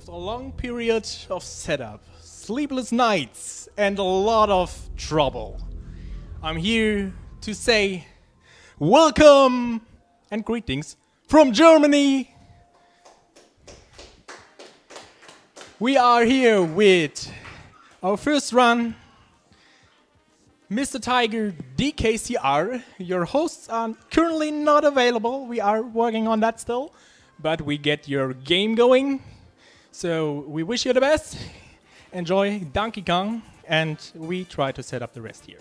After a long period of setup, sleepless nights, and a lot of trouble, I'm here to say welcome and greetings from Germany. We are here with our first run, Mr. Tiger DKCR. Your hosts are currently not available. We are working on that still, but we get your game going. So we wish you the best. Enjoy Donkey Kong, and we try to set up the rest here.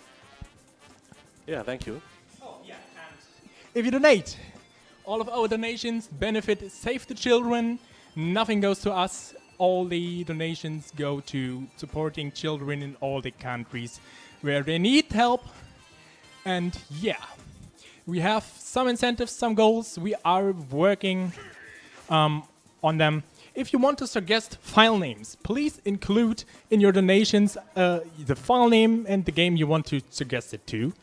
Yeah, thank you. Oh, yeah, and if you donate, all of our donations benefit Save the Children. Nothing goes to us. All the donations go to supporting children in all the countries where they need help. And yeah, we have some incentives, some goals. We are working on them. If you want to suggest file names, please include in your donations the file name and the game you want to suggest it to.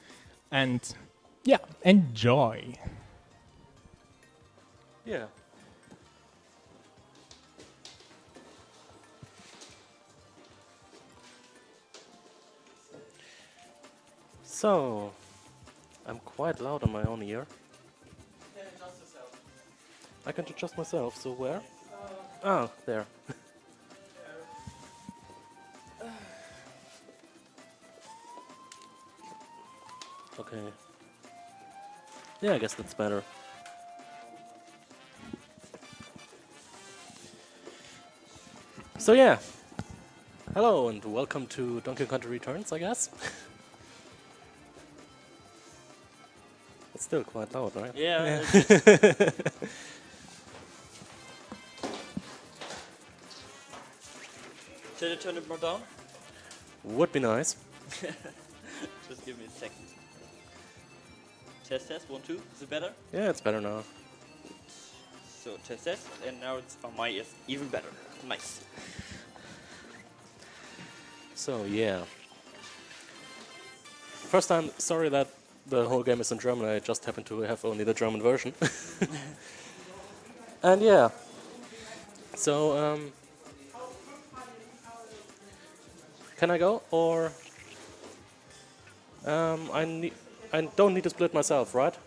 And yeah, enjoy. Yeah. So, I'm quite loud on my own ear. You can adjust yourself. I can adjust myself, so where? Oh, there. Okay. Yeah, I guess that's better. So yeah. Hello and welcome to Donkey Kong Country Returns, I guess. It's still quite loud, right? Yeah. Should I turn it more down? Would be nice. Just give me a second. Test, 1, 2. Is it better? Yeah, it's better now. So test, and now it's on my ears even better. Nice. So yeah. First time, sorry that the whole game is in German. I just happen to have only the German version. And yeah. So can I go, or I don't need to split myself, right?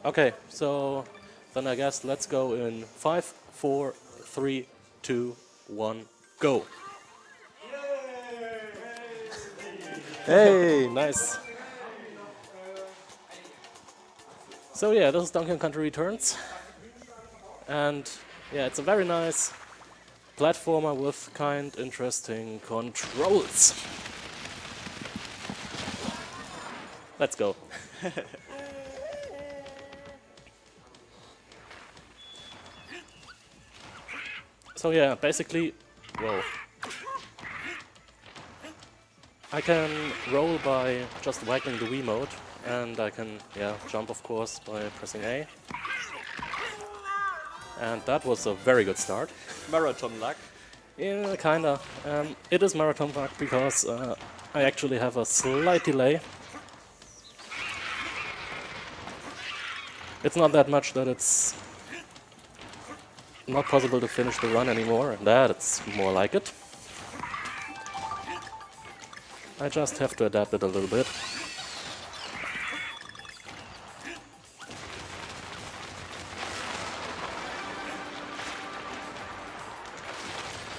Okay, so then I guess let's go in 5, 4, 3, 2, 1, go. Hey, nice. So yeah, this is Donkey Kong Country Returns. And yeah, it's a very nice platformer with kind interesting controls. Let's go. So yeah, basically, whoa. I can roll by just whacking the Wiimote, and I can, yeah, jump of course by pressing A. And that was a very good start. Marathon luck. Yeah, kinda. It is marathon luck because I actually have a slight delay. It's not that much that it's not possible to finish the run anymore, and that it's more like it. I just have to adapt it a little bit.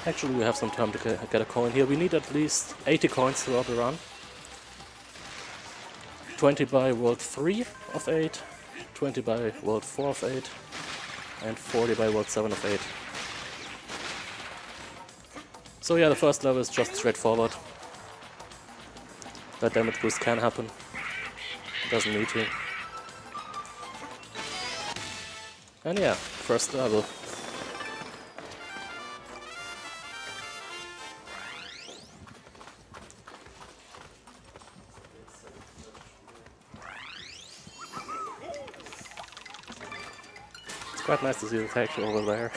Actually, we have some time to get a coin here. We need at least 80 coins throughout the run. 20 by World 3 of 8, 20 by World 4 of 8, and 40 by World 7 of 8. So yeah, the first level is just straightforward. That damage boost can happen. Doesn't need to. And yeah, first level. It's quite nice to see the texture over there.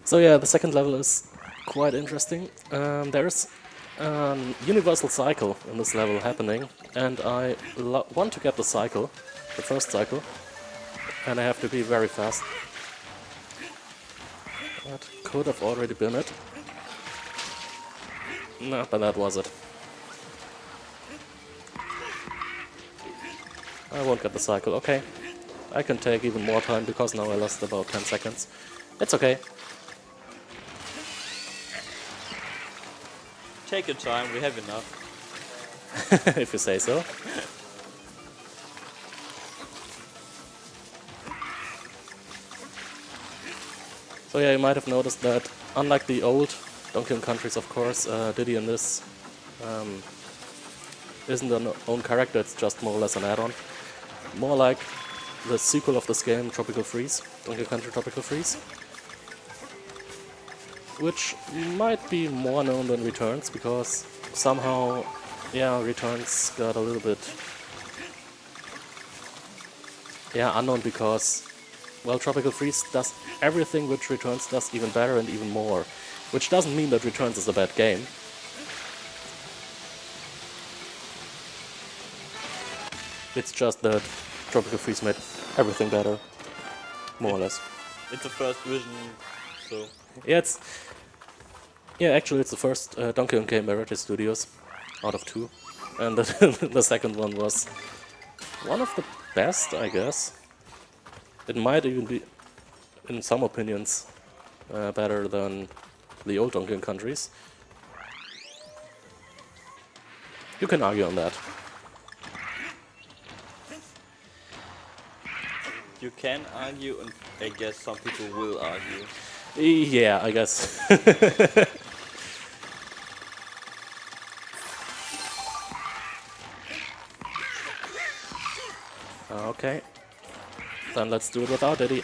So yeah, the second level is quite interesting. There's a universal cycle in this level happening, and I want to get the cycle, the first cycle. And I have to be very fast. That could have already been it. No, but that was it. I won't get the cycle, okay. I can take even more time because now I lost about 10 seconds. It's okay. Take your time, we have enough. If you say so. So yeah, you might have noticed that unlike the old Donkey Kong countries, of course, Diddy in this isn't an own character, it's just more or less an add-on. More like the sequel of this game, Tropical Freeze, Donkey Kong Country Tropical Freeze. Which might be more known than Returns, because somehow, yeah, Returns got a little bit, yeah, unknown because, well, Tropical Freeze does everything which Returns does, even better and even more. Which doesn't mean that Returns is a bad game. It's just that Tropical Freeze made everything better, more or less. It's the first vision, so... Yeah, actually it's the first Donkey Kong game by Red Studios, out of 2. And the second one was one of the best, I guess. It might even be, in some opinions, better than the old Donkey Kong countries. You can argue on that. You can argue, and I guess some people will argue. Yeah, I guess. Okay. Then let's do it without Diddy.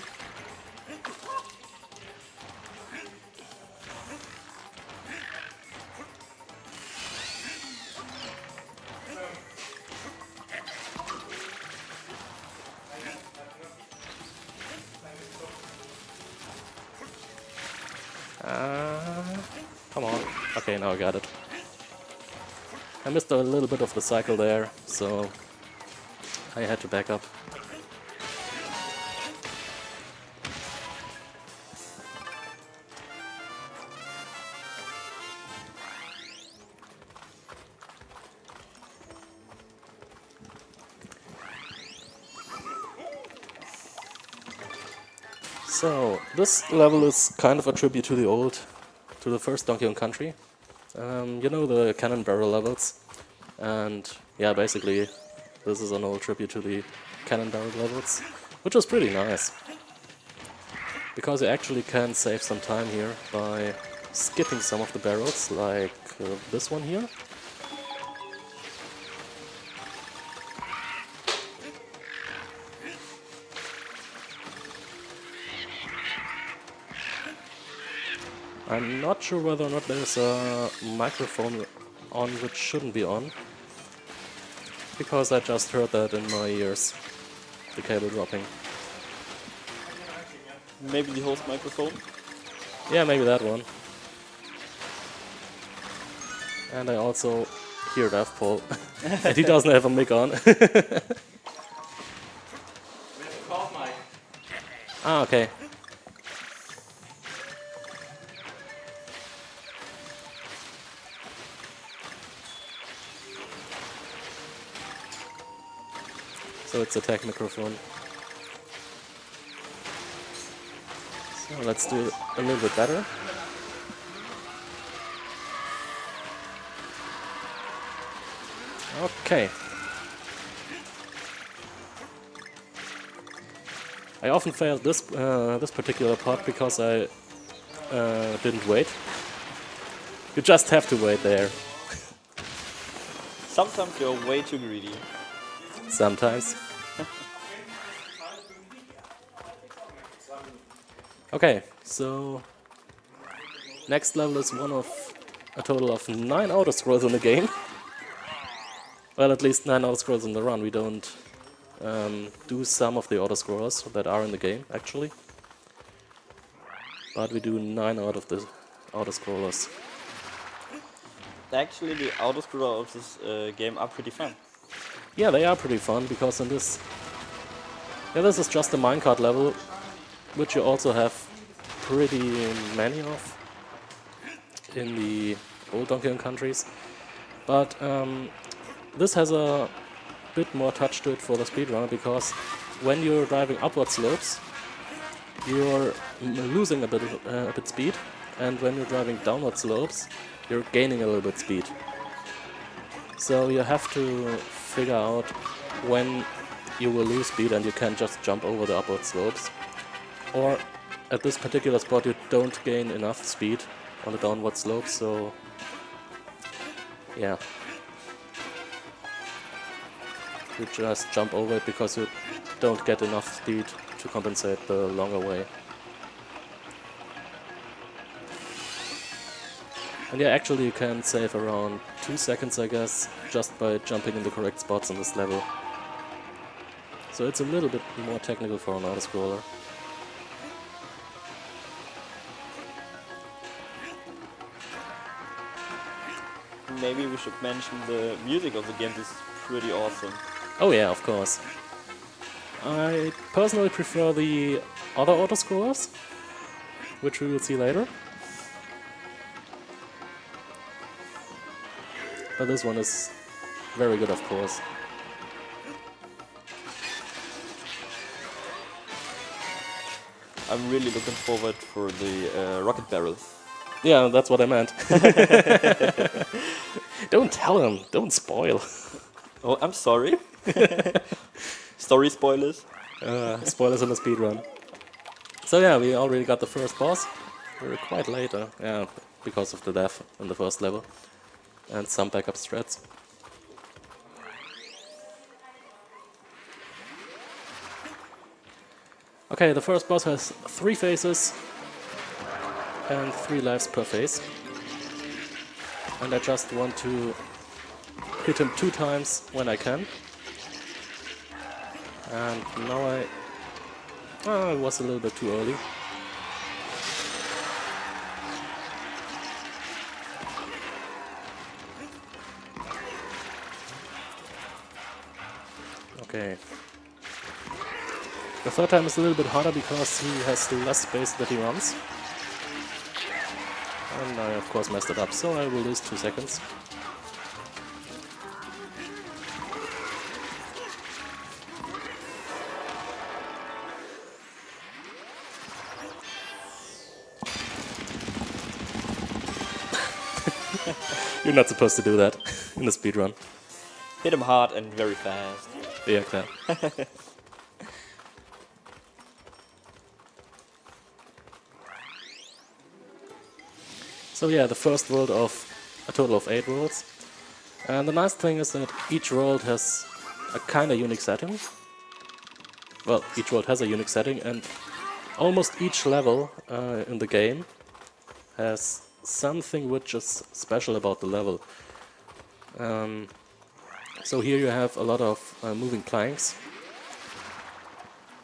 Come on. Okay, now I got it. I missed a little bit of the cycle there, so I had to back up. So, this level is kind of a tribute to the first Donkey Kong Country. You know the cannon barrel levels, and yeah, basically this is an old tribute to the cannon barrel levels, which was pretty nice. Because you actually can save some time here by skipping some of the barrels, like this one here. I'm not sure whether or not there's a microphone on which shouldn't be on, because I just heard that in my ears, the cable dropping. Maybe the host microphone? Yeah, maybe that one. And I also hear Death Paul, and he doesn't have a mic on. Ah, okay. So it's a tech microphone. So let's do it a little bit better. Okay. I often failed this this particular part because I didn't wait. You just have to wait there. Sometimes you're way too greedy. Sometimes. Okay, so next level is one of a total of 9 auto-scrolls in the game. Well, at least 9 auto-scrolls in the run. We don't do some of the auto-scrollers that are in the game, actually. But we do 9 out of the auto-scrollers. Actually, the auto-scroller of this game are pretty fun. Yeah, they are pretty fun, because in this Yeah, this is just a minecart level, which you also have pretty many of in the old Donkey Kong countries. But this has a bit more touch to it for the speedrunner, because when you're driving upward slopes, you're losing a bit speed, and when you're driving downward slopes, you're gaining a little bit speed. So you have to figure out when you will lose speed and you can't just jump over the upward slopes. Or at this particular spot you don't gain enough speed on the downward slopes, so yeah. You just jump over it because you don't get enough speed to compensate the longer way. And yeah, actually you can save around 2 seconds, I guess, just by jumping in the correct spots on this level. So it's a little bit more technical for an auto-scroller. Maybe we should mention the music of the game is pretty awesome. Oh yeah, of course. I personally prefer the other auto-scrollers, which we will see later. But this one is very good, of course. I'm really looking forward for the rocket barrel. Yeah, that's what I meant. Don't tell him, don't spoil. Oh, I'm sorry. Story spoilers. Spoilers in the speedrun. So yeah, we already got the first boss. We're quite late, yeah, because of the death in the first level. And some backup strats. Okay, the first boss has 3 phases and 3 lives per phase. And I just want to hit him 2 times when I can. And now I was a little bit too early. Okay. The third time is a little bit harder because he has less space that he runs. And I of course messed it up, so I will lose 2 seconds. You're not supposed to do that in a speedrun. Hit him hard and very fast. Yeah, klar. So yeah, the first world of a total of 8 worlds. And the nice thing is that each world has a kind of unique setting. Well, each world has a unique setting, and almost each level in the game has something which is special about the level. So here you have a lot of moving planks.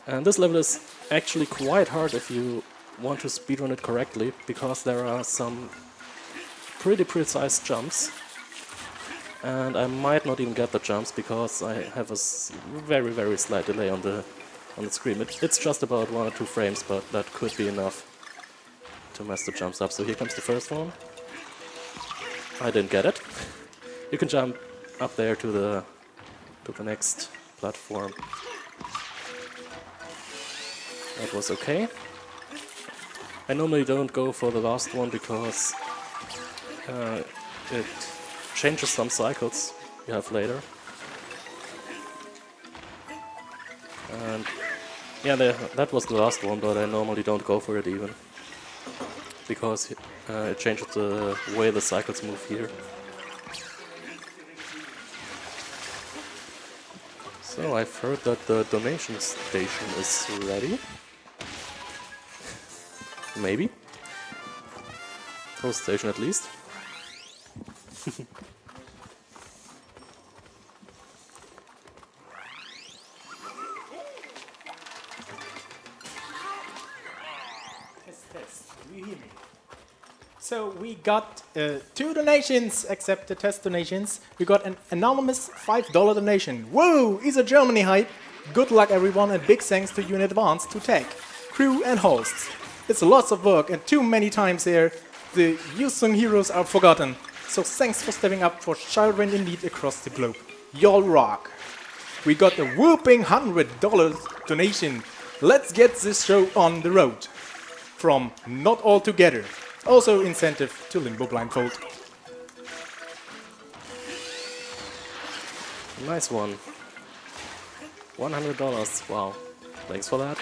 And this level is actually quite hard if you want to speedrun it correctly, because there are some pretty precise jumps. And I might not even get the jumps because I have a very, very slight delay on the screen. It's just about 1 or 2 frames, but that could be enough to mess the jumps up. So here comes the first one. I didn't get it. You can jump up there to the next platform. That was okay. I normally don't go for the last one because it changes some cycles you have later. And yeah, that was the last one, but I normally don't go for it even, because it changes the way the cycles move here. So I've heard that the donation station is ready. Maybe. Host station at least. Test. Do you hear me? So we got 2 donations, except the test donations. We got an anonymous $5 donation. Whoa! ESA Germany hype. Good luck everyone, and big thanks to you in advance to tech, crew and hosts. It's lots of work and too many times here the unsung heroes are forgotten. So thanks for stepping up for children in need across the globe. Y'all rock. We got a whooping $100 donation. Let's get this show on the road. From Not All Together. Also incentive to Limbo Blindfold. Nice one. $100. Wow. Thanks for that.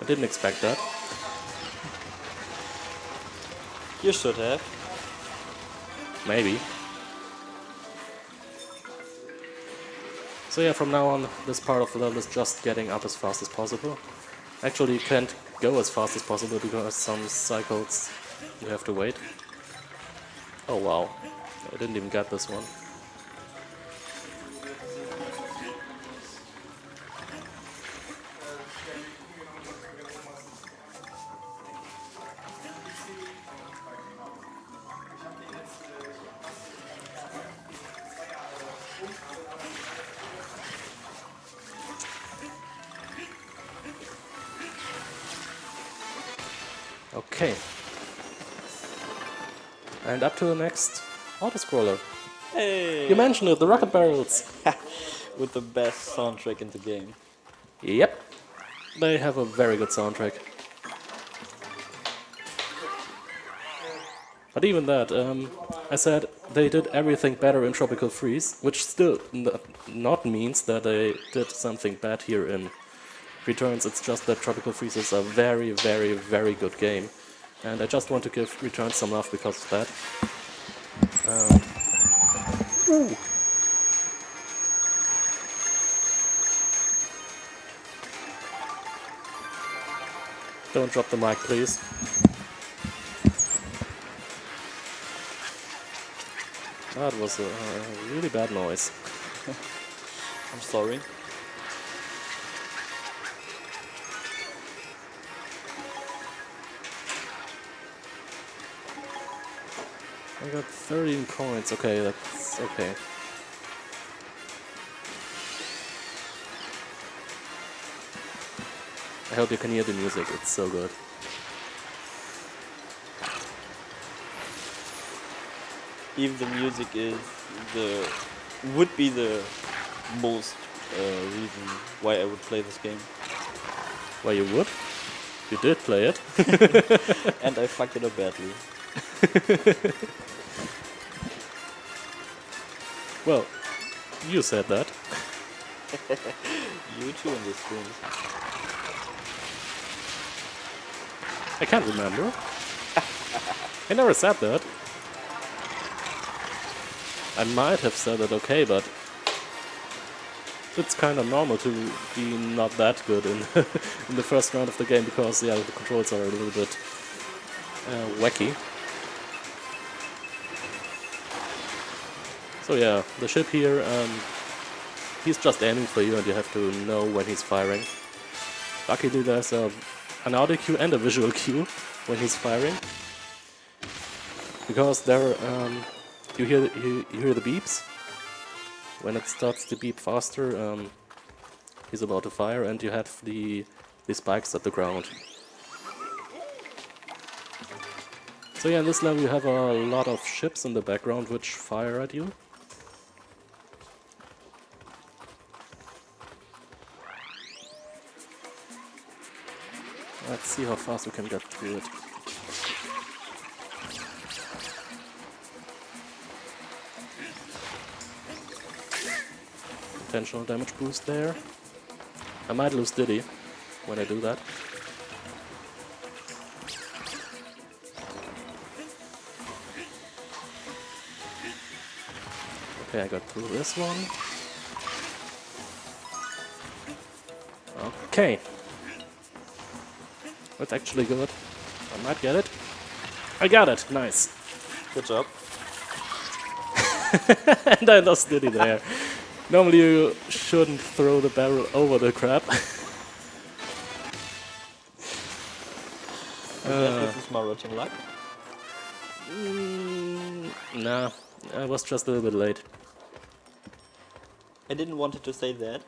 I didn't expect that. You should have. Maybe. So yeah, from now on, this part of the level is just getting up as fast as possible. Actually, you can't go as fast as possible because some cycles you have to wait. Oh wow, I didn't even get this one. Okay. And up to the next auto-scroller. Hey! You mentioned it, the rocket barrels. With the best soundtrack in the game. Yep. They have a very good soundtrack. But even that, I said they did everything better in Tropical Freeze, which still not means that they did something bad here in Returns. It's just that Tropical Freeze is a very, very, very good game. And I just want to give Returns some love because of that. Ooh. Don't drop the mic, please. That was a really bad noise. I'm sorry. I got 13 coins. Okay, that's okay. I hope you can hear the music. It's so good. Even the music would be the most reason why I would play this game. Why you would? You did play it. And I fucked it up badly. Well, you said that. You too in this game. I can't remember. I never said that. I might have said it okay, but it's kind of normal to be not that good in in the first round of the game because yeah, the controls are a little bit wacky. So yeah, the ship here, he's just aiming for you and you have to know when he's firing. Luckily there's an audio cue and a visual cue when he's firing. Because there, you hear the beeps. When it starts to beep faster, he's about to fire and you have the spikes at the ground. So yeah, in this level you have a lot of ships in the background which fire at you. Let's see how fast we can get through it. Intentional damage boost there. I might lose Diddy when I do that. Okay, I got through this one. Okay. That's actually good. I might get it. I got it! Nice. Good job. And I lost Diddy there. Normally you shouldn't throw the barrel over the crab. This is my rotten luck. Nah, I was just a little bit late. I didn't want to say that.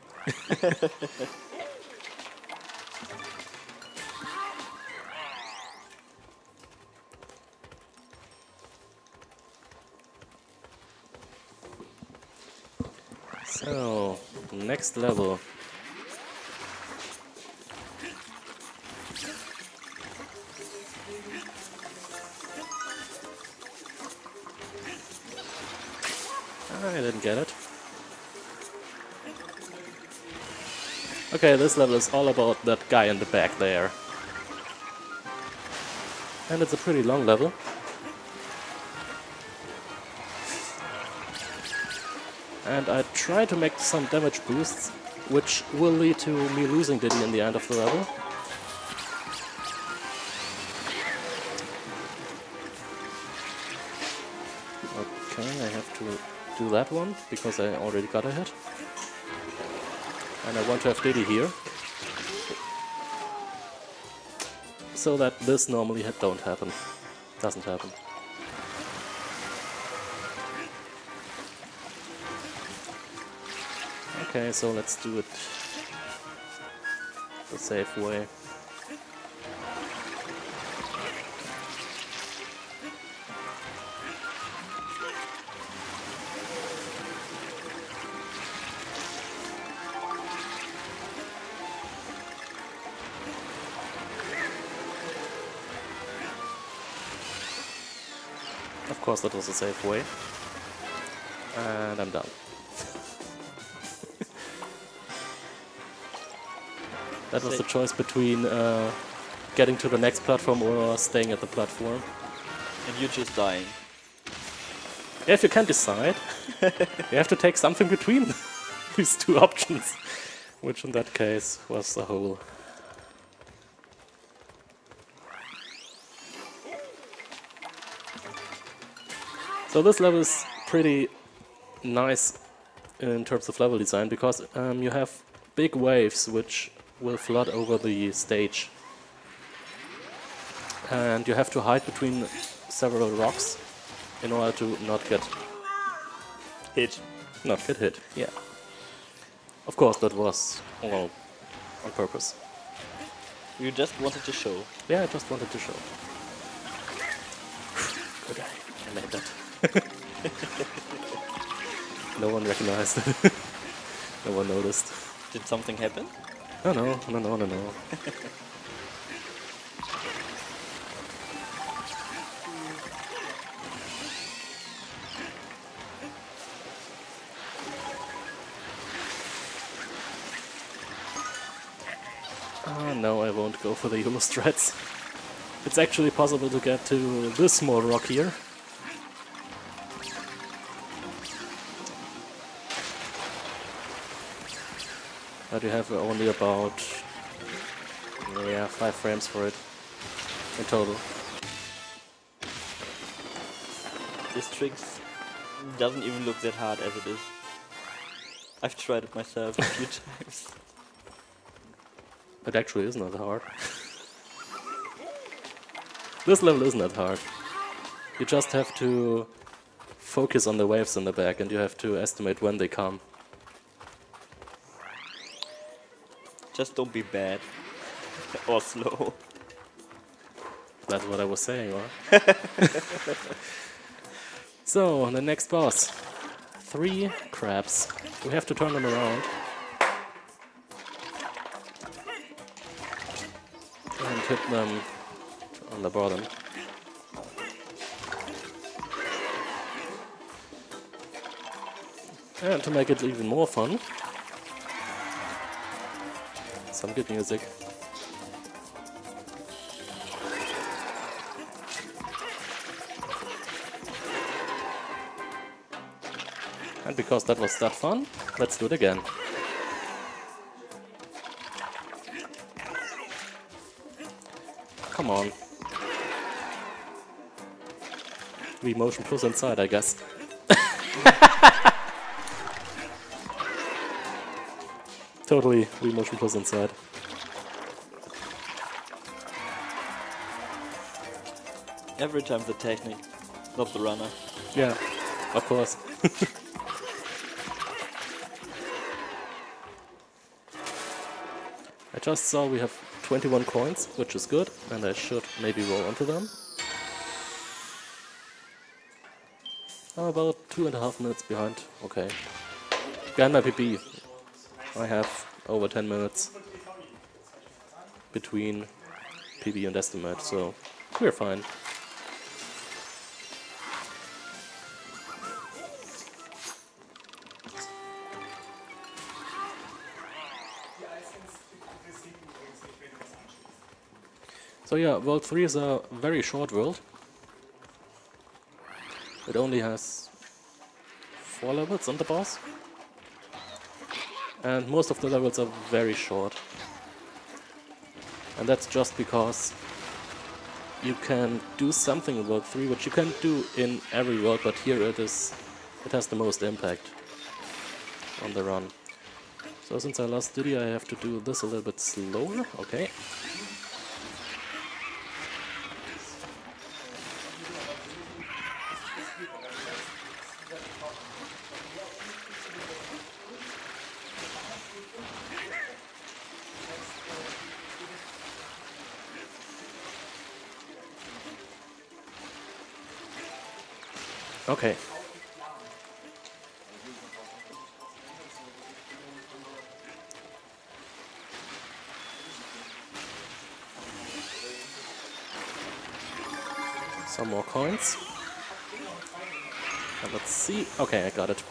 So, next level. I didn't get it. Okay, this level is all about that guy in the back there. And it's a pretty long level. And I try to make some damage boosts, which will lead to me losing Diddy in the end of the level. Okay, I have to do that one, because I already got a hit. And I want to have Diddy here. So that this normally doesn't happen. Okay, so let's do it the safe way. Of course, that was a safe way. And I'm done. That was the choice between getting to the next platform or staying at the platform. And you're just dying. Yeah, if you can't decide, you have to take something between these two options. Which in that case was the hole. So this level is pretty nice in terms of level design, because you have big waves which will flood over the stage. And you have to hide between several rocks in order to not get hit. Not get hit, yeah. Of course, that was all on purpose. You just wanted to show. Yeah, I just wanted to show. Good, I made that. No one recognized it. No one noticed. Did something happen? No. No, I won't go for the Euro strats. It's actually possible to get to this small rock here. But you have only about 5 frames for it in total. This trick doesn't even look that hard as it is. I've tried it myself a few times. It actually is not hard. This level isn't that hard. You just have to focus on the waves in the back, and you have to estimate when they come. Just don't be bad. Or slow. That's what I was saying, right? So, the next boss. 3 crabs. We have to turn them around. And hit them on the bottom. And to make it even more fun, some good music. And because that was that fun, let's do it again. Come on. Wii Motion Plus inside, I guess. Totally Wii Motion Plus inside. Every time the technique, not the runner. Yeah. Of course. I just saw we have 21 coins, which is good, and I should maybe roll onto them. I'm about 2.5 minutes behind. Okay. Behind my PB. I have over 10 minutes between PB and estimate, so we're fine. So yeah, World 3 is a very short world. It only has 4 levels on the boss. And most of the levels are very short. And that's just because you can do something in World 3 which you can't do in every world, but here it has the most impact on the run. So since I lost Diddy, I have to do this a little bit slower. Okay. Okay. Some more coins. And let's see. Okay, I got it.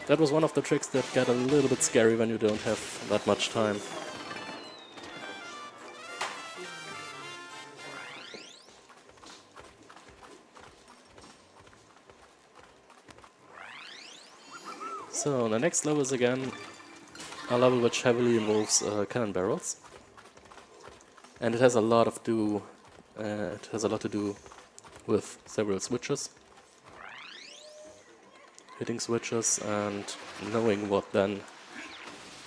That was one of the tricks that get a little bit scary when you don't have that much time. So the next level is again a level which heavily involves cannon barrels, and it has a lot to do with several switches, hitting switches, and knowing what then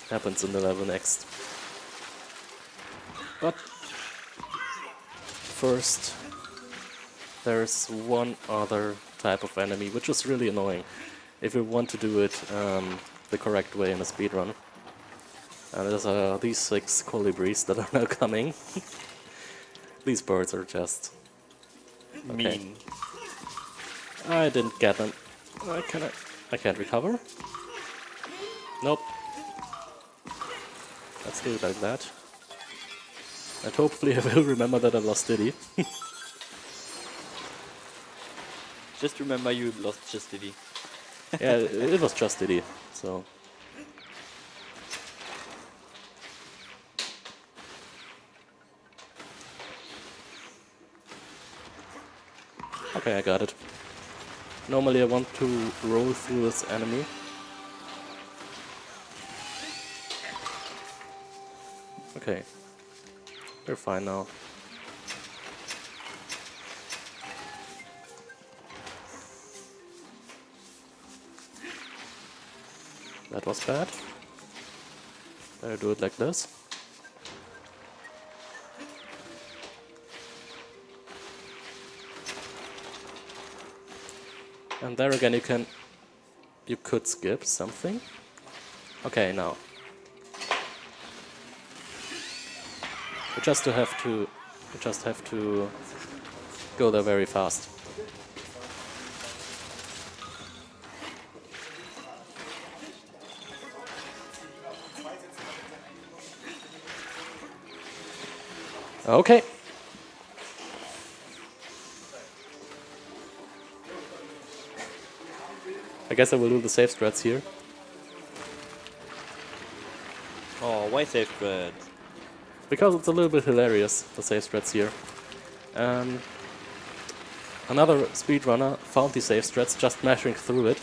happens in the level next. But first, there's one other type of enemy which is really annoying if you want to do it the correct way in a speedrun. And there's these 6 colibris that are now coming. These birds are just mean. I didn't get them. I can't recover. Nope. Let's do it like that. And hopefully I will remember that I lost Diddy. Just remember you lost just Diddy. Yeah, it was just Diddy, so... Okay, I got it. Normally I want to roll through this enemy. Okay. We're fine now. That was bad. Better do it like this. And there again you could skip something. Okay, now. You just have to go there very fast. Okay. I guess I will do the safe strats here. Oh, why safe strats? Because it's a little bit hilarious, the safe strats here. Another speedrunner found the safe strats just mashing through it.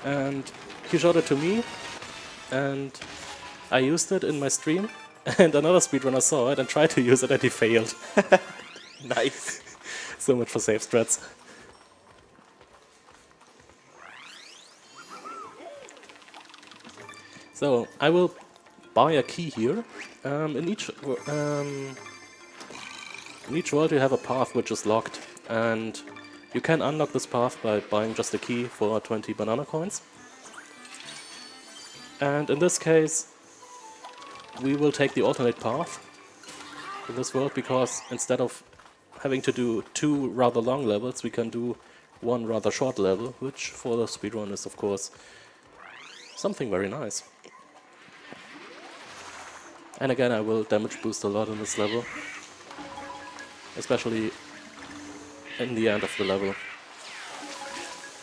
And he showed it to me, and I used it in my stream. And another speedrunner saw it and tried to use it, and he failed. Nice. So much for safe strats. So I will buy a key here. In each world you have a path which is locked, and you can unlock this path by buying just a key for 20 banana coins. And in this case, we will take the alternate path in this world, because instead of having to do 2 rather long levels, we can do 1 rather short level, which for the speedrun is of course something very nice. And again, I will damage boost a lot in this level, especially in the end of the level,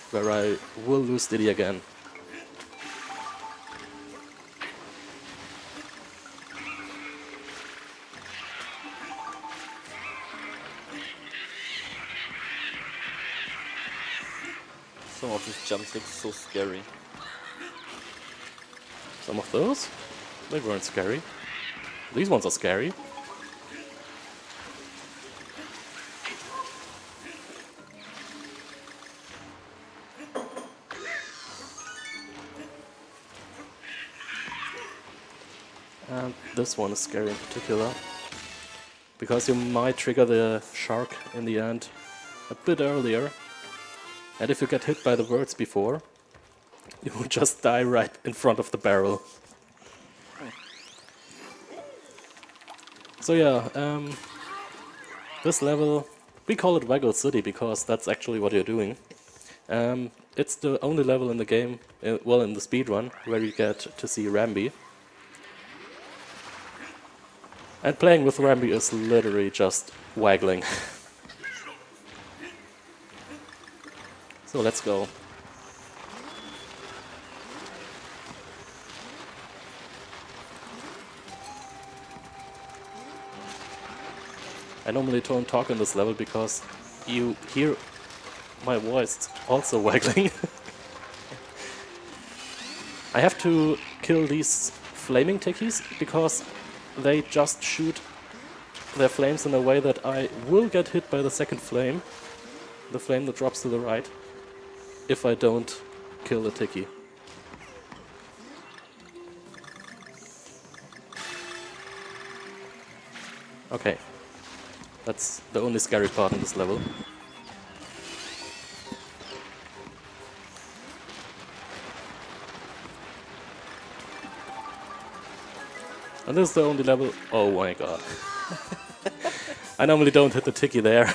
where I will lose Diddy again. Some of these jumps look so scary. Some of those? They weren't scary. These ones are scary. And this one is scary in particular, because you might trigger the shark in the end a bit earlier, and if you get hit by the words before, you will just die right in front of the barrel. So yeah, this level, we call it Waggle City because that's actually what you're doing. It's the only level in the game, well, in the speedrun, where you get to see Rambi. And playing with Rambi is literally just waggling. So let's go. I normally don't talk in this level because you hear my voice also waggling. I have to kill these flaming tickies because they just shoot their flames in a way that I will get hit by the second flame, the flame that drops to the right, if I don't kill the tiki. Okay, that's the only scary part in this level. And this is the only level. Oh my god. I normally don't hit the tiki there.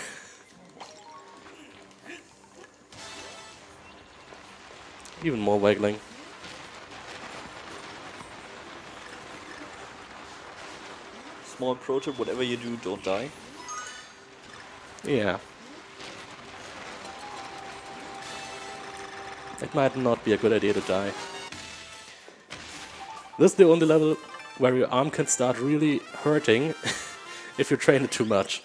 Even more waggling. Small pro tip, whatever you do, don't die. Yeah. It might not be a good idea to die. This is the only level where your arm can start really hurting if you train it too much.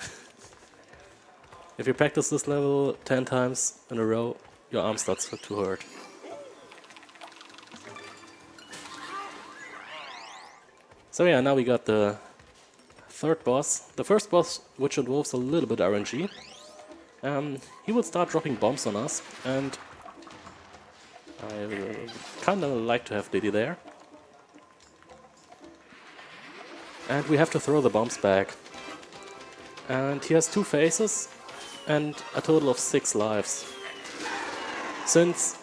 If you practice this level 10 times in a row, your arm starts to hurt. So yeah, now we got the third boss. The first boss, which involves a little bit RNG. He will start dropping bombs on us, and I kinda like to have Diddy there. And we have to throw the bombs back. And he has 2 phases and a total of 6 lives. Since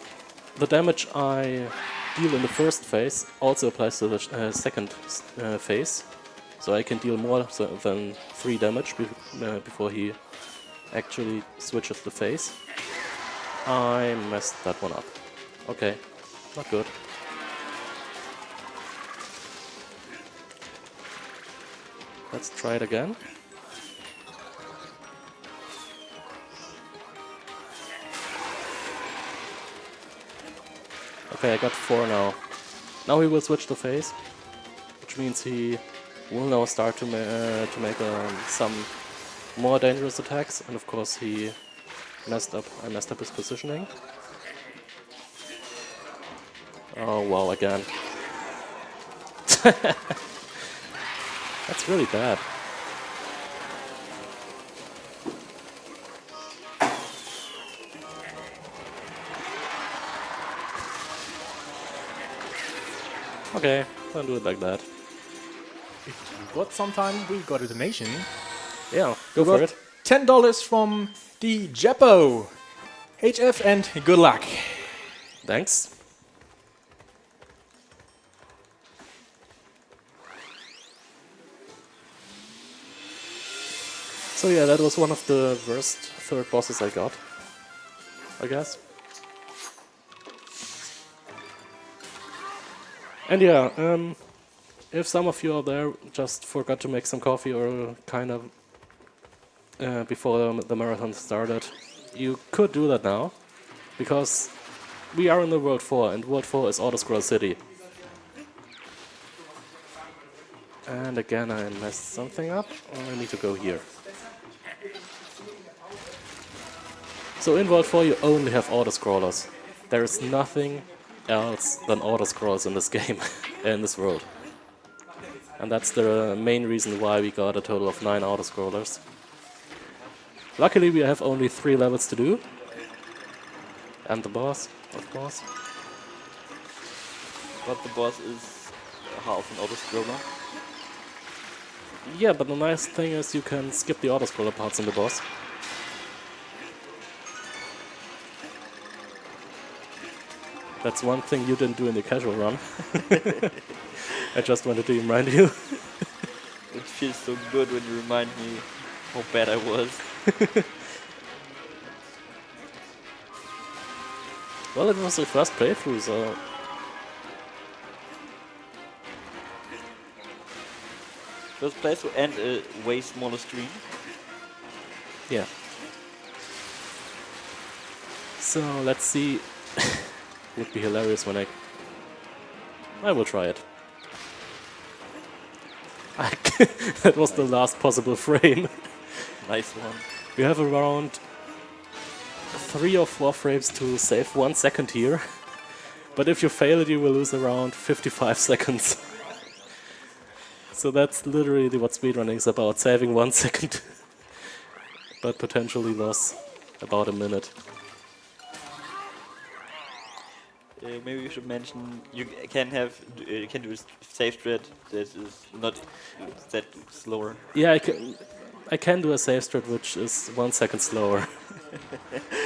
the damage I deal in the first phase also applies to the second phase, so I can deal more than 3 damage before he actually switches the phase. I messed that one up. Okay, not good. Let's try it again. Okay, I got 4 now. Now he will switch the phase, which means he will now start to make some more dangerous attacks, and of course I messed up his positioning. Oh wow, again. That's really bad. Okay, don't do it like that. But sometime we got a donation. Yeah, go for it. $10 from the Jeppo. HF and good luck. Thanks. So yeah, that was one of the worst third bosses I got, I guess. And yeah, if some of you are there just forgot to make some coffee or kind of before the marathon started, you could do that now, because we are in the World 4, and World 4 is Auto-Scroll City. And again I messed something up, I need to go here. So in World 4 you only have auto-scrollers. There is nothing else than auto-scrolls in this game, in this world. And that's the main reason why we got a total of 9 auto-scrollers. Luckily we have only 3 levels to do. And the boss, of course. But the boss is half an auto-scroller. Yeah, but the nice thing is you can skip the auto-scroller parts in the boss. That's one thing you didn't do in the casual run. I just wanted to remind you. It feels so good when you remind me how bad I was. Well, it was the first playthrough, so... First playthrough and a way smaller stream. Yeah. So, let's see. Would be hilarious when I will try it. That was the last possible frame. Nice one. You have around 3 or 4 frames to save 1 second here. But if you fail it, you will lose around 55 seconds. So that's literally what speedrunning is about, saving 1 second. But potentially loss about a minute. Maybe you should mention you can do a save strat that is not that slower. Yeah, I can do a save strat which is 1 second slower.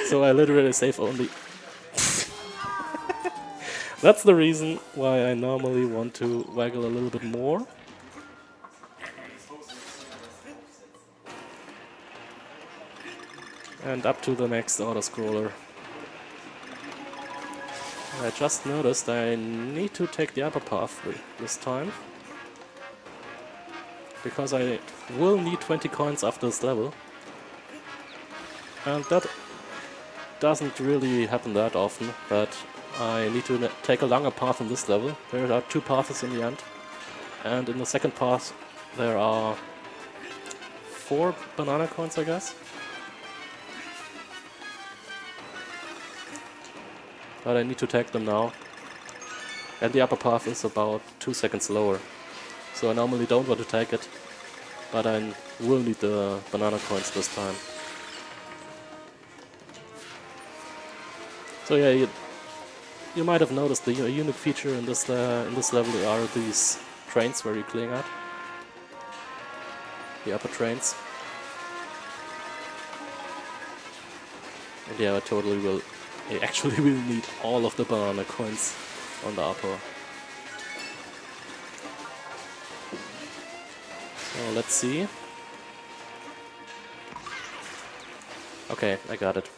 So I literally save only. That's the reason why I normally want to waggle a little bit more. And up to the next auto-scroller. I just noticed I need to take the upper path this time. Because I will need 20 coins after this level. And that doesn't really happen that often, but I need to take a longer path in this level. There are 2 paths in the end. And in the second path there are 4 banana coins, I guess. But I need to take them now. And the upper path is about 2 seconds lower. So I normally don't want to take it, but I will need the banana coins this time. So yeah, you might have noticed the unique feature in this level are these trains where you're clearing at. The upper trains. And yeah, I totally will. I actually will need all of the banana coins on the upper. So let's see. Okay, I got it.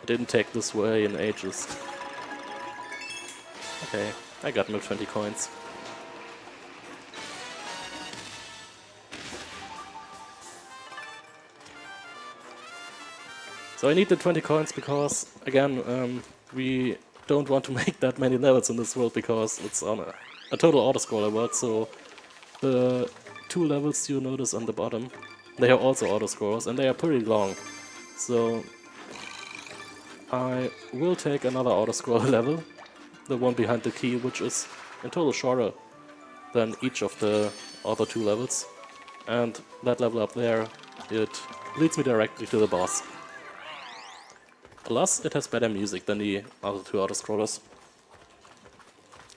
I didn't take this way in ages. Okay, I got my 20 coins. So I need the 20 coins because, again, we don't want to make that many levels in this world because it's on a total auto-scroller world, so the 2 levels you notice on the bottom, they are also auto-scrollers and they are pretty long. So I will take another auto-scroller level, the one behind the key, which is in total shorter than each of the other 2 levels. And that level up there, it leads me directly to the boss. Plus, it has better music than the other 2 auto-scrollers.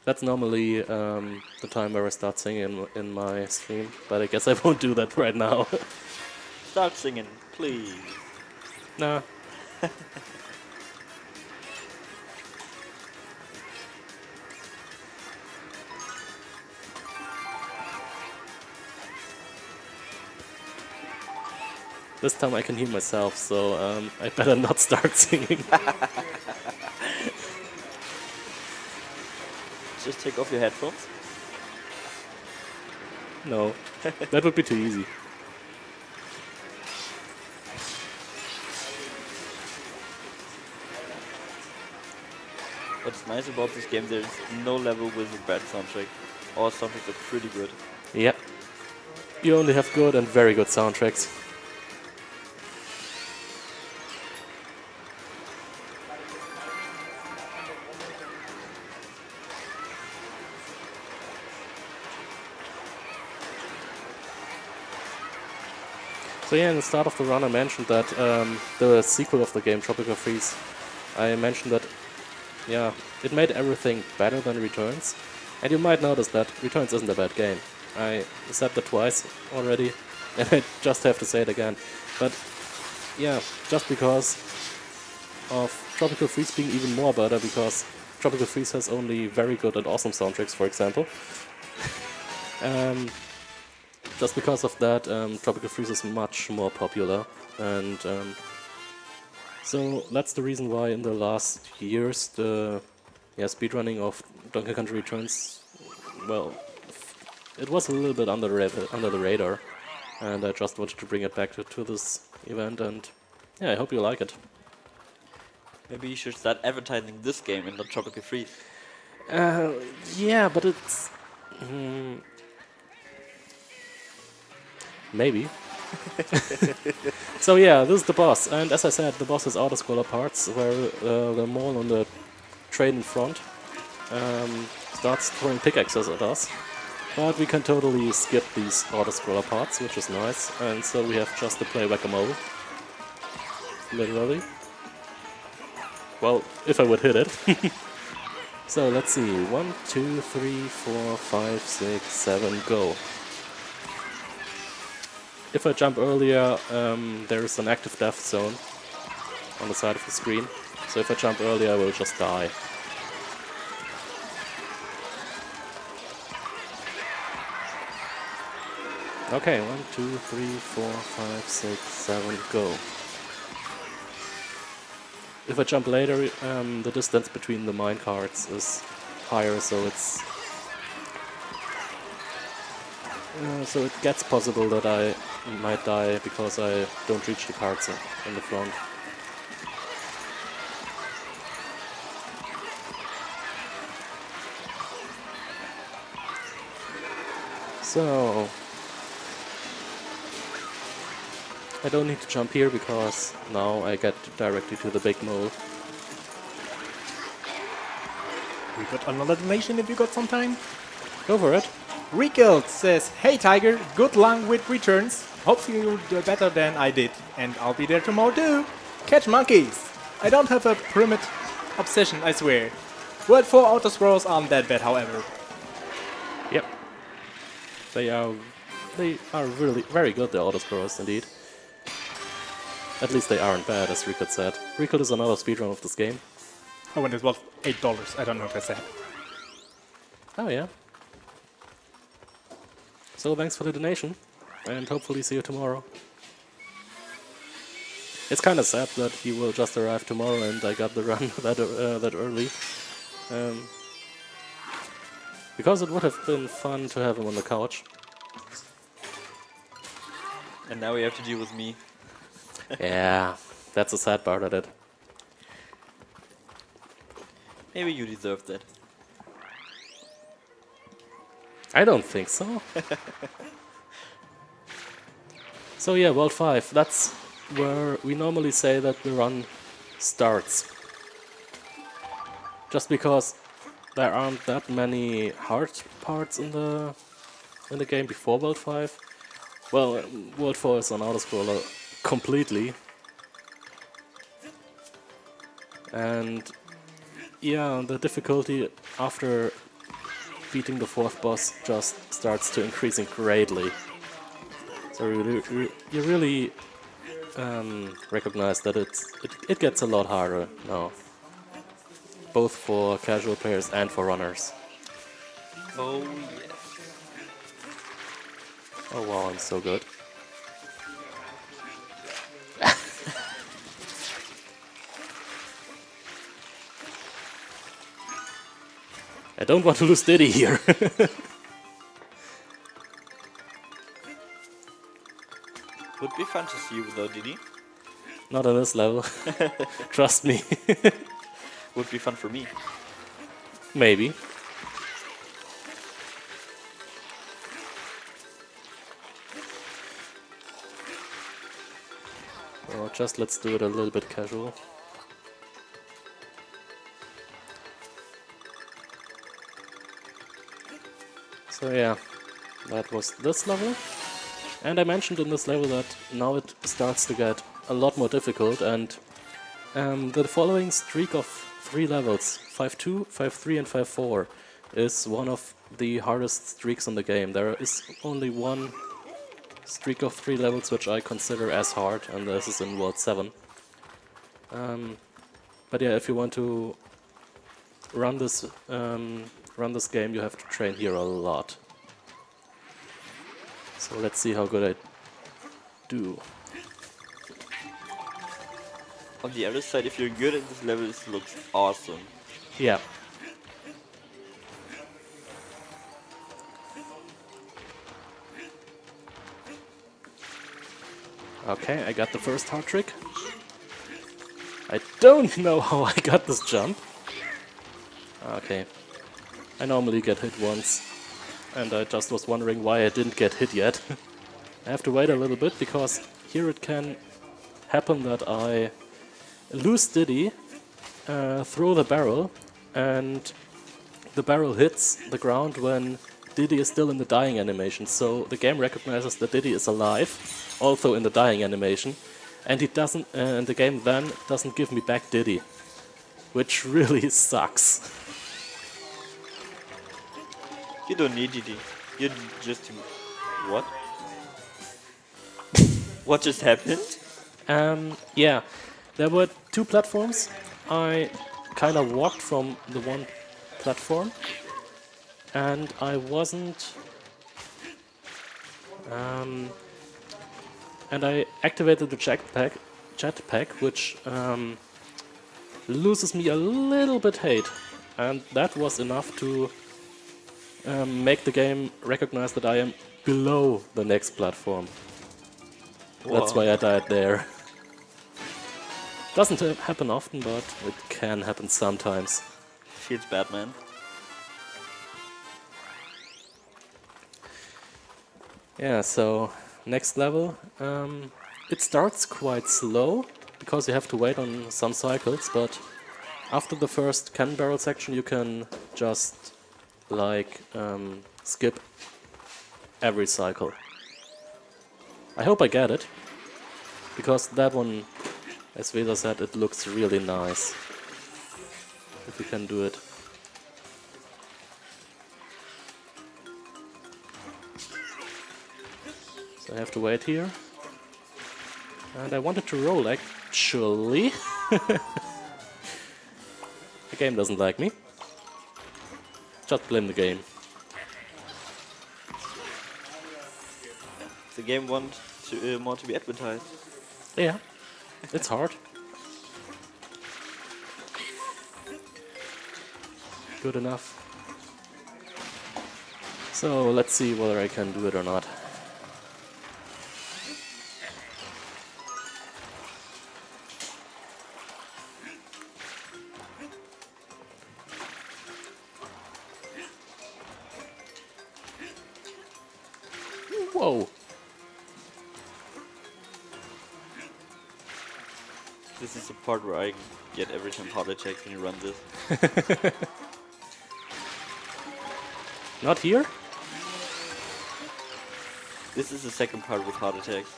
That's normally the time where I start singing in my stream, but I guess I won't do that right now. Start singing, please. Nah. This time I can hear myself, so I better not start singing. Just take off your headphones. No, that would be too easy. What's nice about this game, there's no level with a bad soundtrack. All soundtracks are pretty good. Yeah. You only have good and very good soundtracks. So yeah, in the start of the run I mentioned that the sequel of the game, Tropical Freeze, I mentioned that, yeah, it made everything better than Returns. And you might notice that Returns isn't a bad game. I said that twice already, and I just have to say it again. But yeah, just because of Tropical Freeze being even more better, because Tropical Freeze has only very good and awesome soundtracks, for example. Just because of that, Tropical Freeze is much more popular, and so that's the reason why in the last years the speedrunning of Donkey Kong Country Returns, well, it was a little bit under the radar, and I just wanted to bring it back to this event, and yeah, I hope you like it. Maybe you should start advertising this game in the Tropical Freeze. Yeah, but it's... maybe. So yeah, this is the boss, and as I said, the boss is auto-scroller parts, where the mole on the train in front starts throwing pickaxes at us. But we can totally skip these auto-scroller parts, which is nice, and so we have just to play whack-a-mole. Literally. Well, if I would hit it. So let's see, 1, 2, 3, 4, 5, 6, 7, go. If I jump earlier, there is an active death zone on the side of the screen. So if I jump earlier, I will just die. Okay, 1, 2, 3, 4, 5, 6, 7, go. If I jump later, the distance between the minecarts is higher, so it's... so it gets possible that I might die because I don't reach the carts in the front. So... I don't need to jump here because now I get directly to the big mole. We got another donation if you got some time. Go for it. Rekilt says, "Hey Tiger, good luck with returns. Hopefully you'll do better than I did. And I'll be there tomorrow too. Catch monkeys. I don't have a pyramid obsession, I swear. World 4 auto-scrolls aren't that bad, however." Yep. They are really very good, the auto-scrollers, indeed. At least they aren't bad, as Rekilt said. Rekilt is another speedrun of this game. Oh, and it was $8. I don't know if I said. Oh yeah. So thanks for the donation, and hopefully see you tomorrow. It's kind of sad that he will just arrive tomorrow and I got the run that early. Because it would have been fun to have him on the couch. And now we have to deal with me. Yeah, that's the sad part of it. Maybe you deserve that. I don't think so. So yeah, World 5, that's where we normally say that the run starts. Just because there aren't that many hard parts in the game before World 5. Well, World 4 is an auto-scroller completely. And yeah, the difficulty after defeating the 4th boss just starts to increasing greatly. So you really recognize that it gets a lot harder now, both for casual players and for runners. Oh yes. Oh wow, I'm so good. I don't want to lose Diddy here. Would be fun to see you without Diddy. Not on this level. Trust me. Would be fun for me. Maybe. Or just let's do it a little bit casual. So yeah, that was this level. And I mentioned in this level that now it starts to get a lot more difficult, and the following streak of 3 levels, 5-2, 5-3 and 5-4, is one of the hardest streaks in the game. There is only one streak of 3 levels which I consider as hard, and this is in World 7. But yeah, if you want to run this game, you have to train here a lot. So let's see how good I do. On the other side, if you're good at this level, it looks awesome. Yeah. Okay, I got the first hard trick. I don't know how I got this jump. Okay. I normally get hit once, and I just was wondering why I didn't get hit yet. I have to wait a little bit, because here it can happen that I lose Diddy, throw the barrel, and the barrel hits the ground when Diddy is still in the dying animation. So the game recognizes that Diddy is alive, also in the dying animation, and it doesn't, and the game then doesn't give me back Diddy, which really sucks. You don't need Diddy. You just... What? What just happened? Yeah, there were 2 platforms. I kind of walked from the one platform, and I wasn't... and I activated the jetpack, which loses me a little bit hate, and that was enough to make the game recognize that I am below the next platform. Wow. That's why I died there. Doesn't happen often, but it can happen sometimes. Feels bad, man. Yeah, so next level. It starts quite slow, because you have to wait on some cycles, but after the first cannon barrel section you can just like skip every cycle. I hope I get it, because that one, as Veda said, it looks really nice if you can do it. So I have to wait here, and I wanted to roll actually. The game doesn't like me. Just blame the game. The game wants to, more to be advertised. Yeah, it's hard. Good enough. So let's see whether I can do it or not. Whoa! This is the part where I get every time heart attacks when you run this. Not here? This is the second part with heart attacks.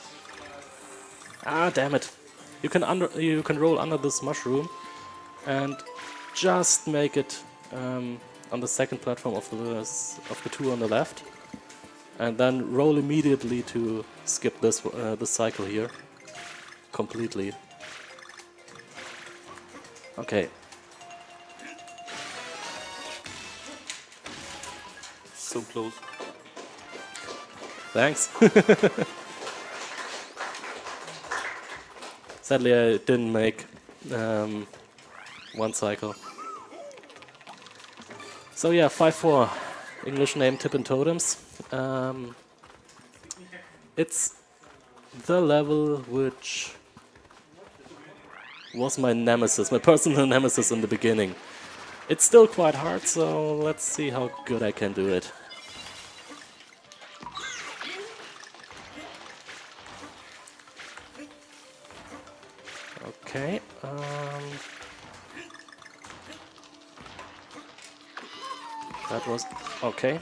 Ah, damn it! You can roll under this mushroom and just make it on the second platform of the two on the left, and then roll immediately to skip this cycle here completely. Okay. So close. Thanks. Sadly, I didn't make one cycle. So yeah, 5-4. English name Tip and Totems. It's the level which was my nemesis, my personal nemesis in the beginning. It's still quite hard, so let's see how good I can do it. Okay. That was okay.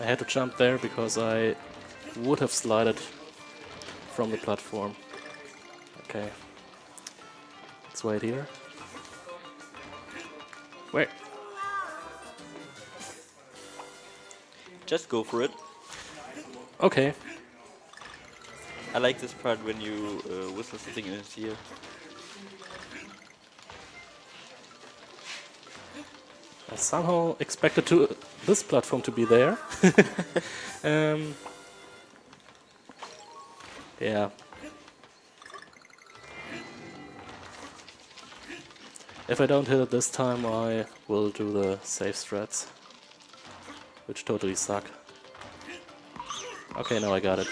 I had to jump there because I would have slided from the platform. Okay. Let's wait here. Wait. Just go for it. Okay. I like this part when you whistle something in his ear. I somehow expected this platform to be there. Yeah. If I don't hit it this time, I will do the safe strats, which totally suck. Okay, now I got it.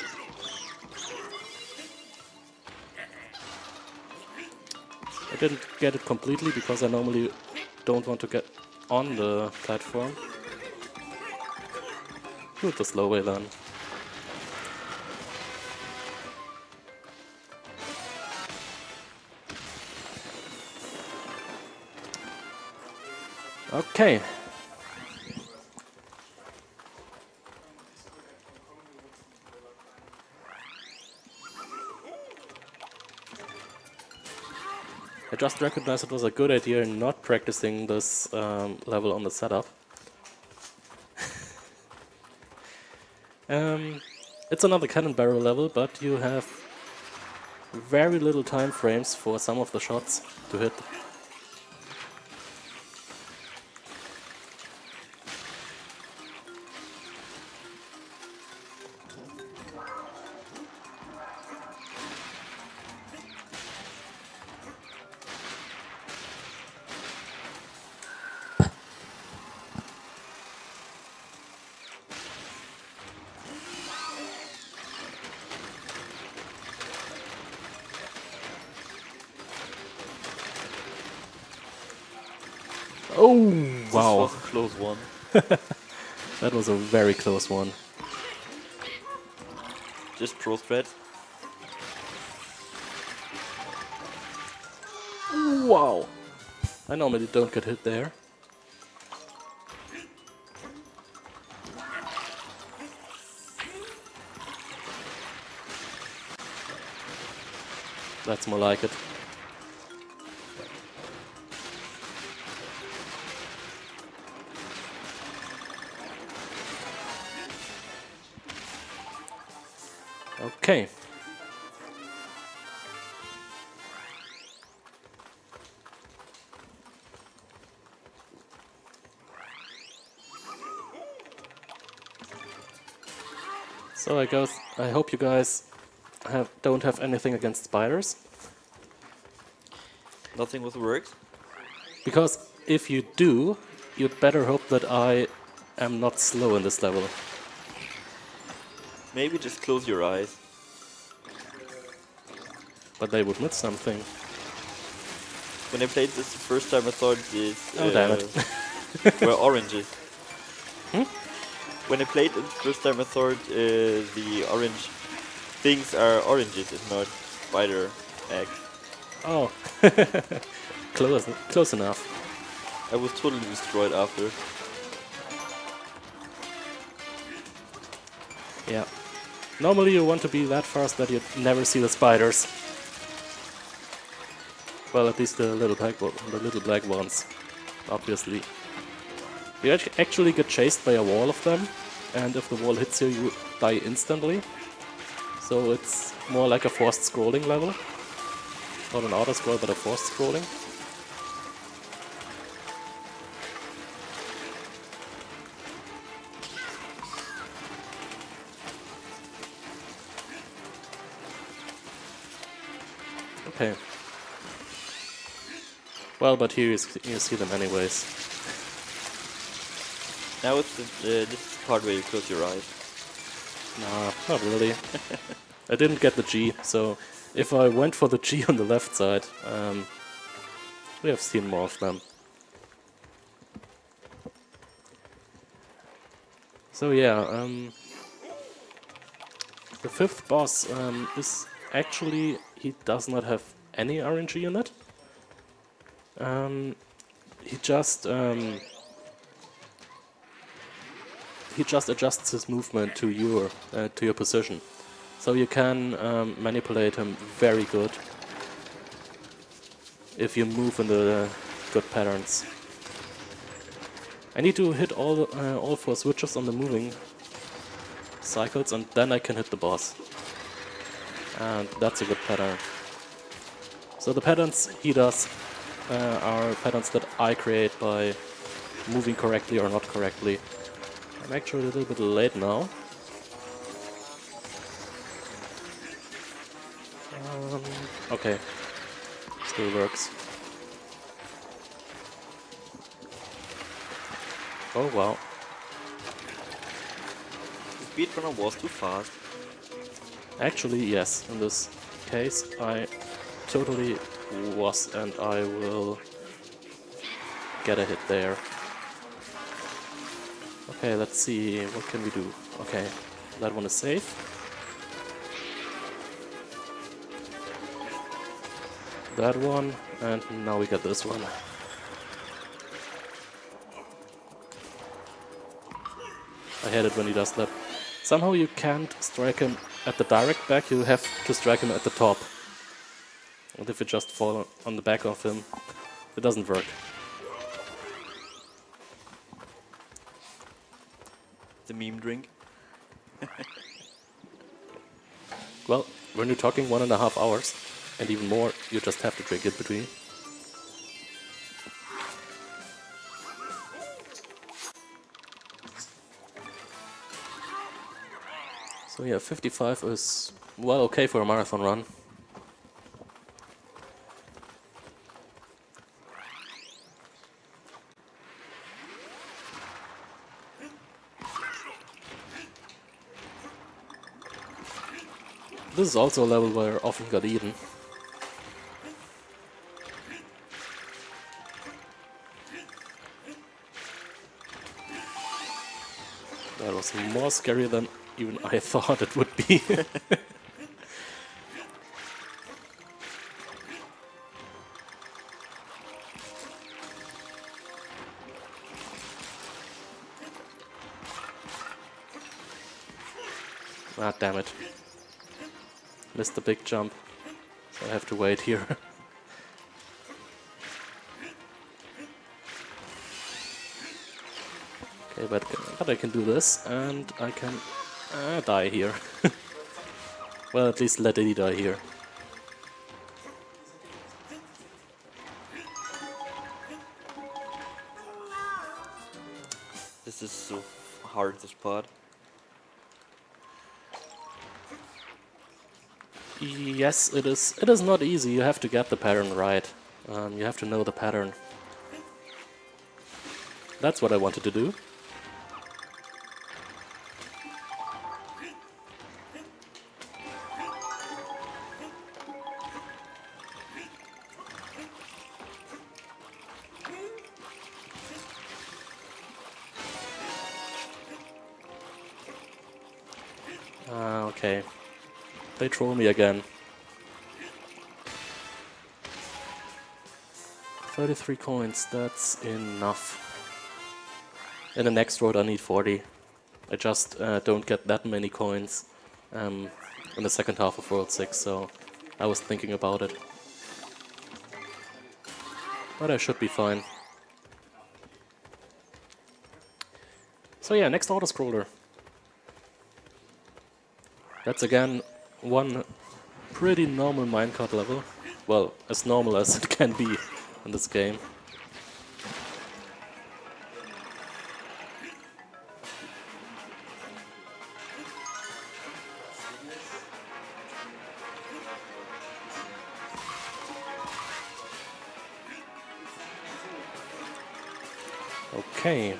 I didn't get it completely because I normally don't want to get on the platform. Do it the slow way then. Okay. I just recognized it was a good idea not practicing this level on the setup. It's another cannon barrel level, but you have very little time frames for some of the shots to hit. Oh, wow. This was a close one. That was a very close one. Just pro strat. Wow. I normally don't get hit there. That's more like it. Okay. So I hope you guys don't have anything against spiders. Nothing with works. Because if you do, you'd better hope that I am not slow in this level. Maybe just close your eyes. But they would miss something. When I played this the first time, I thought these Oh, damn it. were oranges. Hmm? When I played it the first time, I thought the orange things are oranges, if not spider eggs. Oh, close enough. I was totally destroyed after. Yeah. Normally you want to be that fast that you never see the spiders. Well, at least the little black ones, obviously. You actually get chased by a wall of them, and if the wall hits you, you die instantly. So it's more like a forced scrolling level. Not an auto-scroll, but a forced scrolling. Okay. Well, but here you see them anyways. Now it's this is the part where you close your eyes. Nah, not really. I didn't get the G, so if I went for the G on the left side, we have seen more of them. So yeah, the fifth boss is actually, he does not have any RNG in it. He just adjusts his movement to your position, so you can manipulate him very good if you move in the good patterns. I need to hit all 4 switches on the moving cycles, and then I can hit the boss. And that's a good pattern. So the patterns he does are patterns that I create by moving correctly or not correctly. I'm actually a little bit late now. Okay, still works. Oh wow. The speedrunner was too fast. Actually, yes, in this case I totally was, and I will get a hit there. Okay, let's see, what can we do? Okay, that one is safe. That one, and now we got this one. I hate it when he does that. Somehow you can't strike him at the direct back, you have to strike him at the top. And if you just fall on the back of him, it doesn't work. The meme drink. Well, when you're talking 1.5 hours, and even more, you just have to drink it between. So yeah, 55 is, well, okay for a marathon run. This is also a level where I often got eaten. That was more scary than even I thought it would be. Ah, damn it. Missed the big jump, so I have to wait here. Okay, but I can do this, and I can die here. Well, at least let Eddie die here. This is so hard, this part. Yes, it is. It is not easy. You have to get the pattern right. You have to know the pattern. That's what I wanted to do. Okay. They troll me again. 33 coins, that's enough. In the next road I need 40. I just don't get that many coins in the second half of World 6, so I was thinking about it. But I should be fine. So yeah, next auto-scroller. That's again one pretty normal minecart level. Well, as normal as it can be in this game. Okay.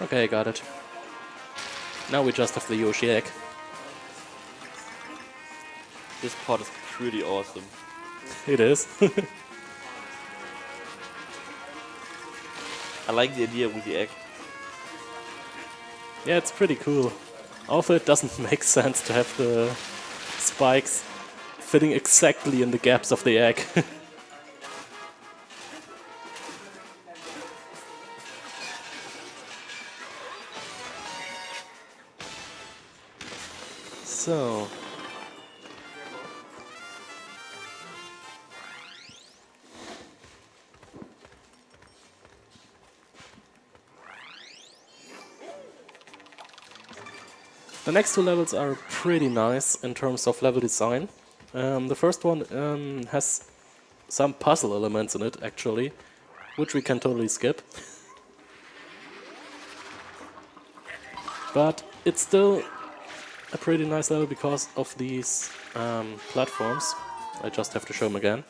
Okay, got it. Now we just have the Yoshi egg. This part is pretty awesome. It is. I like the idea with the egg. Yeah, it's pretty cool. Although it doesn't make sense to have the spikes fitting exactly in the gaps of the egg. So... the next two levels are pretty nice in terms of level design. The first one has some puzzle elements in it, actually, which we can totally skip. But it's still a pretty nice level because of these platforms. I just have to show them again.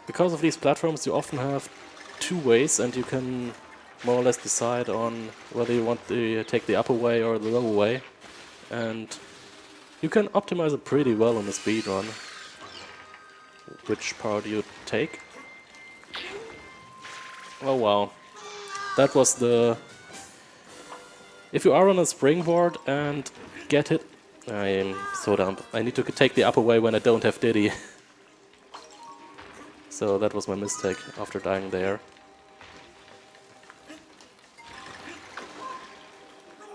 Because of these platforms you often have two ways and you can more or less decide on whether you want to take the upper way or the lower way. And you can optimize it pretty well in the speedrun, which part you take. Oh wow, that was the... If you are on a springboard and get hit... I am so dumb. I need to take the upper way when I don't have Diddy. So that was my mistake after dying there.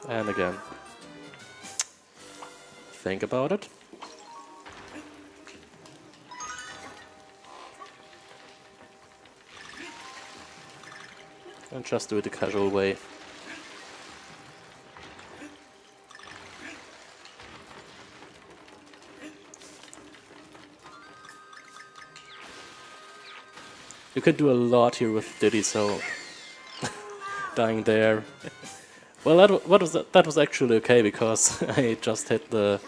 And again. Think about it. And just do it the casual way. You can do a lot here with Diddy, so dying there. Well, that was actually okay because I just hit the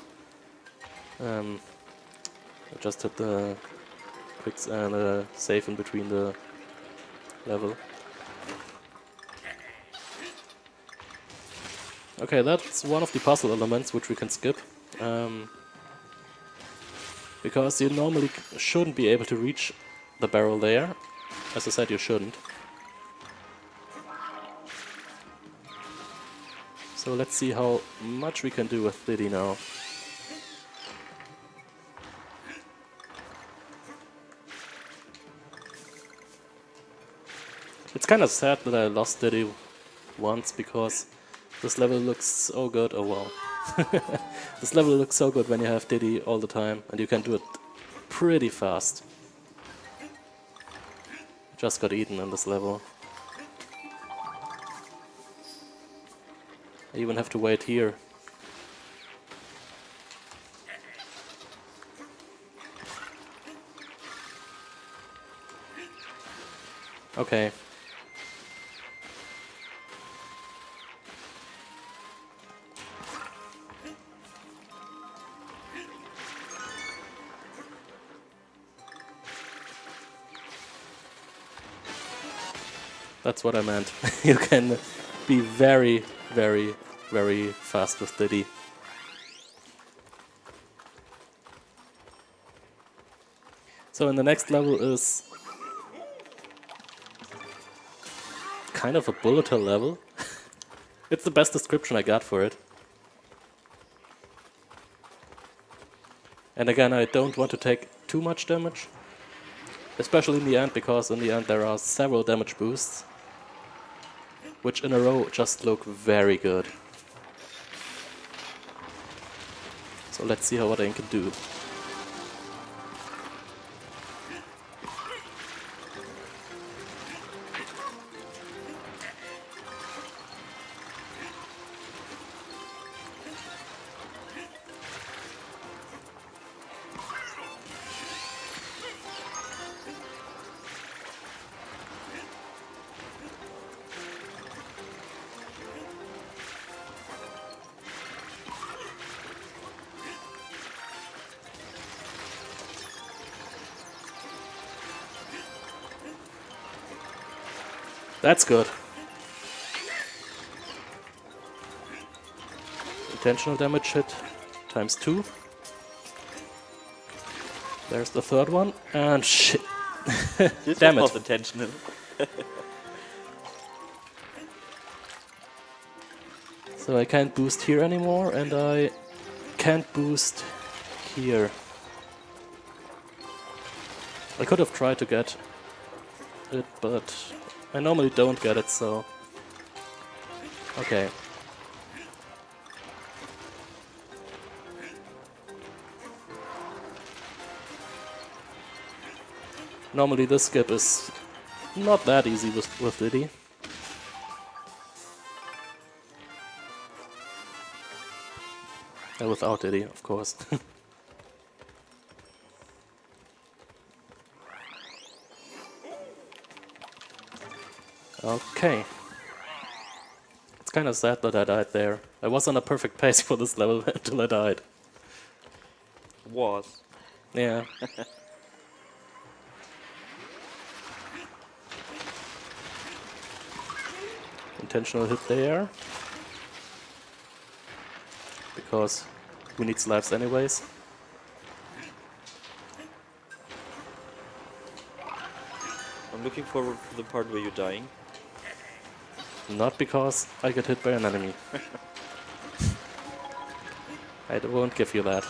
quicks and save in between the level. Okay, that's one of the puzzle elements which we can skip. Because you normally shouldn't be able to reach the barrel there. As I said, you shouldn't. So let's see how much we can do with Diddy now. It's kind of sad that I lost Diddy once because this level looks so good. Oh wow. This level looks so good when you have Diddy all the time and you can do it pretty fast. Just got eaten in this level. I even have to wait here. Okay. That's what I meant. You can be very, very, very fast with Diddy. So in the next level is kind of a bullet hell level. It's the best description I got for it. And again, I don't want to take too much damage, especially in the end, because in the end there are several damage boosts, which in a row just look very good. So let's see what I can do. That's good. Intentional damage hit times 2. There's the third one, and shit. This Damn was it. not intentional. So I can't boost here anymore, and I can't boost here. I could have tried to get it, but I normally don't get it, so... Okay. Normally this skip is not that easy with Diddy. Without Diddy, of course. Okay. It's kind of sad that I died there. I was on a perfect pace for this level until I died. Was. Yeah. Intentional hit there. Because who needs lives anyways? I'm looking forward to the part where you're dying. Not because I get hit by an enemy. I won't give you that.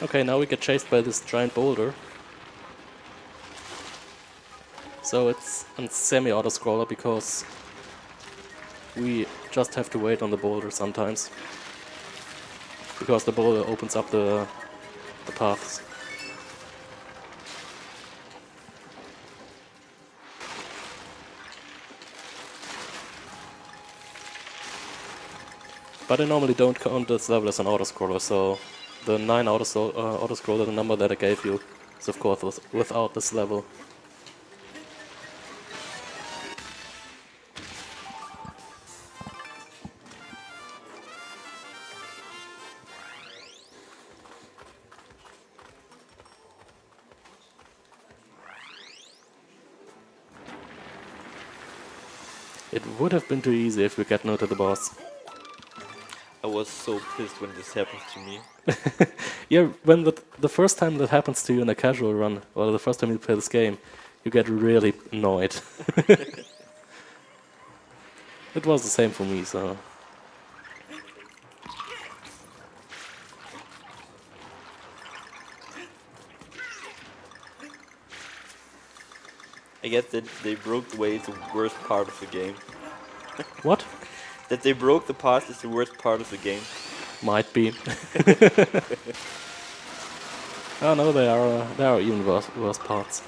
Okay, now we get chased by this giant boulder. So it's a semi-auto scroller because we just have to wait on the boulder sometimes. Because the boulder opens up the paths. But I normally don't count this level as an auto-scroller, so the 9 auto-scroller, the number that I gave you, is of course without this level. It would have been too easy if we get no to the boss. I was so pissed when this happened to me. Yeah, when the first time that happens to you in a casual run, or the first time you play this game, you get really annoyed. It was the same for me, so... I guess that they broke away the worst part of the game. What? That they broke the path is the worst part of the game. Might be. Oh no, there are even worse parts.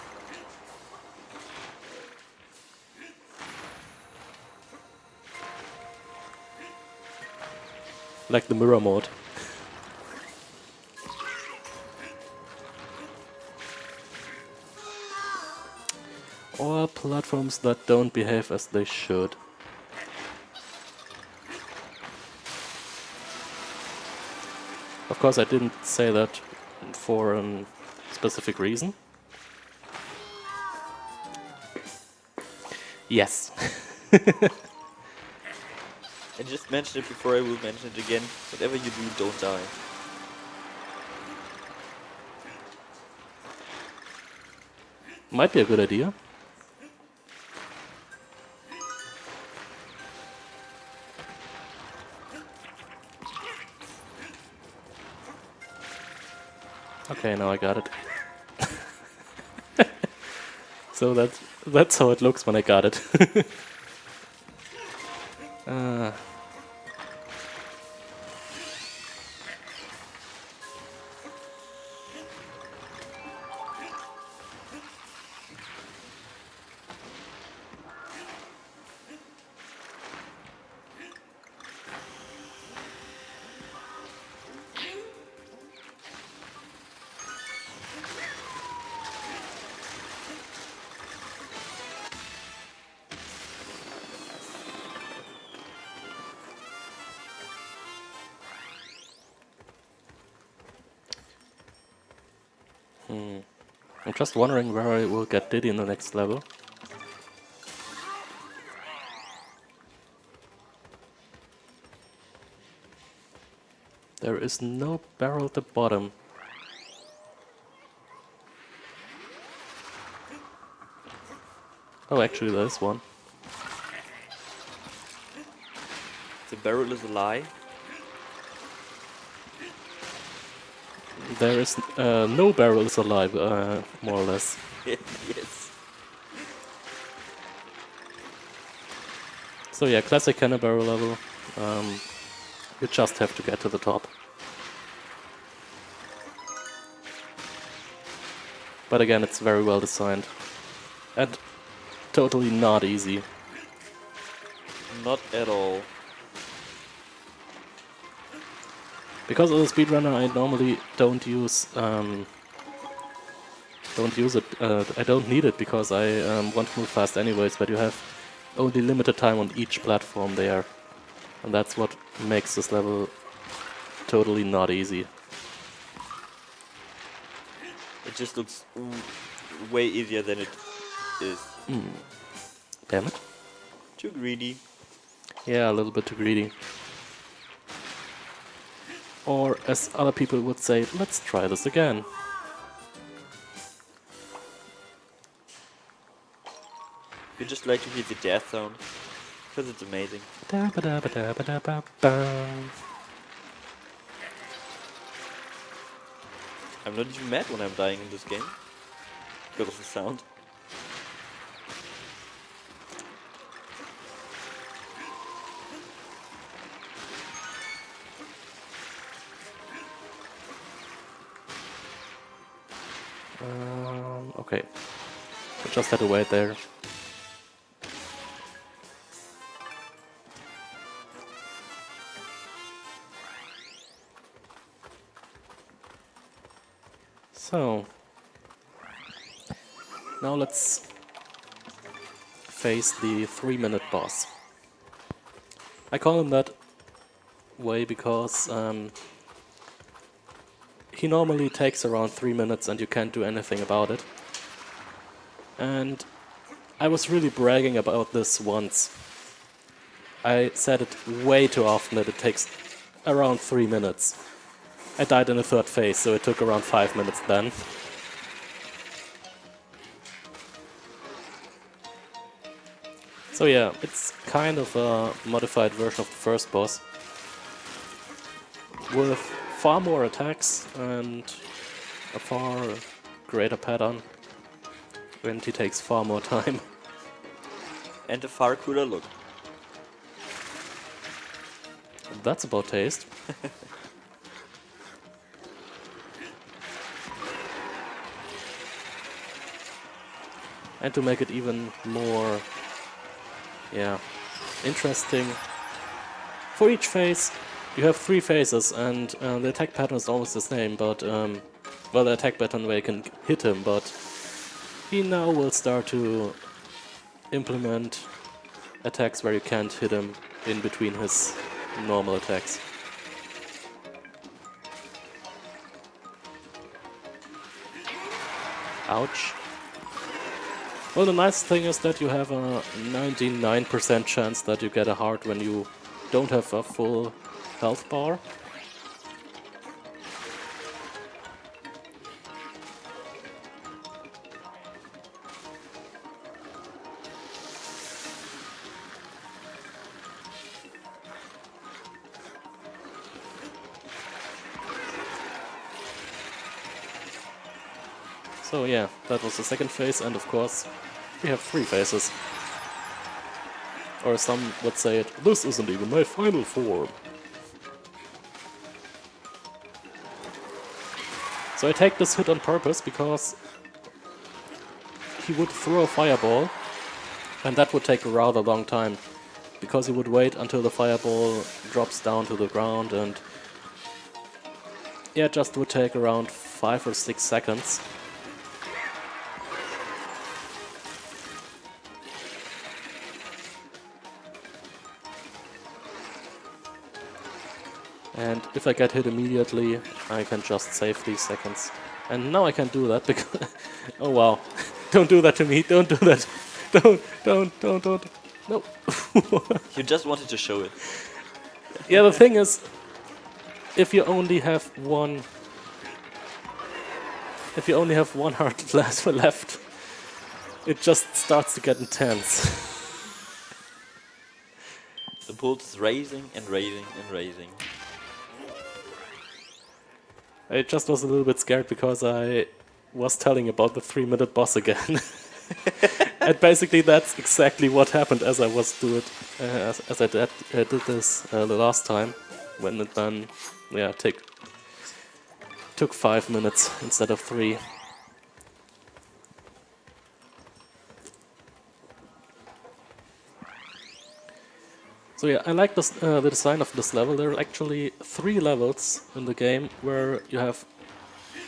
Like the mirror mode. Or platforms that don't behave as they should. Of course, I didn't say that for a specific reason. Yes. I just mentioned it before, I will mention it again. Whatever you do, don't die. Might be a good idea. Okay, now I got it. So that's how it looks when I got it. I'm just wondering where I will get Diddy in the next level. There is no barrel at the bottom. Oh, actually there is one. The barrel is a lie. There is no barrels alive, more or less. Yes. So yeah, classic cannon barrel level. You just have to get to the top. But again, it's very well designed. And totally not easy. Not at all. Because as a speedrunner, I normally don't use it. I don't need it because I want to move fast anyways. But you have only limited time on each platform there, and that's what makes this level totally not easy. It just looks way easier than it is. Damn it. Too greedy. Yeah, a little bit too greedy. Or, as other people would say, let's try this again. You just like to hear the death sound, because it's amazing. I'm not even mad when I'm dying in this game, because of the sound. Okay. I just had to wait there. So, now let's face the 3-minute boss. I call him that way because he normally takes around 3 minutes and you can't do anything about it. And I was really bragging about this once. I said it way too often that it takes around 3 minutes. I died in the third phase, so it took around 5 minutes then. So yeah, it's kind of a modified version of the first boss, with far more attacks and a far greater pattern, and he takes far more time. And a far cooler look. that's about taste. And to make it even more, yeah, interesting, for each phase you have 3 phases, and the attack pattern is almost the same, but well, the attack pattern where you can hit him, but he now will start to implement attacks where you can't hit him in between his normal attacks. Ouch. Well, the nice thing is that you have a 99% chance that you get a heart when you don't have a full health bar. So yeah, that was the second phase, and of course we have 3 phases. Or some would say it, this isn't even my final form. So I take this hit on purpose because he would throw a fireball, and that would take a rather long time, because he would wait until the fireball drops down to the ground, and yeah, it just would take around 5 or 6 seconds. And if I get hit immediately, I can just save these seconds. And now I can do that because... oh wow. Don't do that to me, don't do that. Don't. No. You just wanted to show it. Yeah, the thing is, if you only have one... if you only have one heart left, it just starts to get intense. The pulse is raising and raising and raising. I just was a little bit scared because I was telling about the 3-minute boss again. And basically that's exactly what happened as I was doing it, as I did this the last time, when it then, yeah, took 5 minutes instead of 3. So yeah, I like this, the design of this level. There are actually 3 levels in the game where you have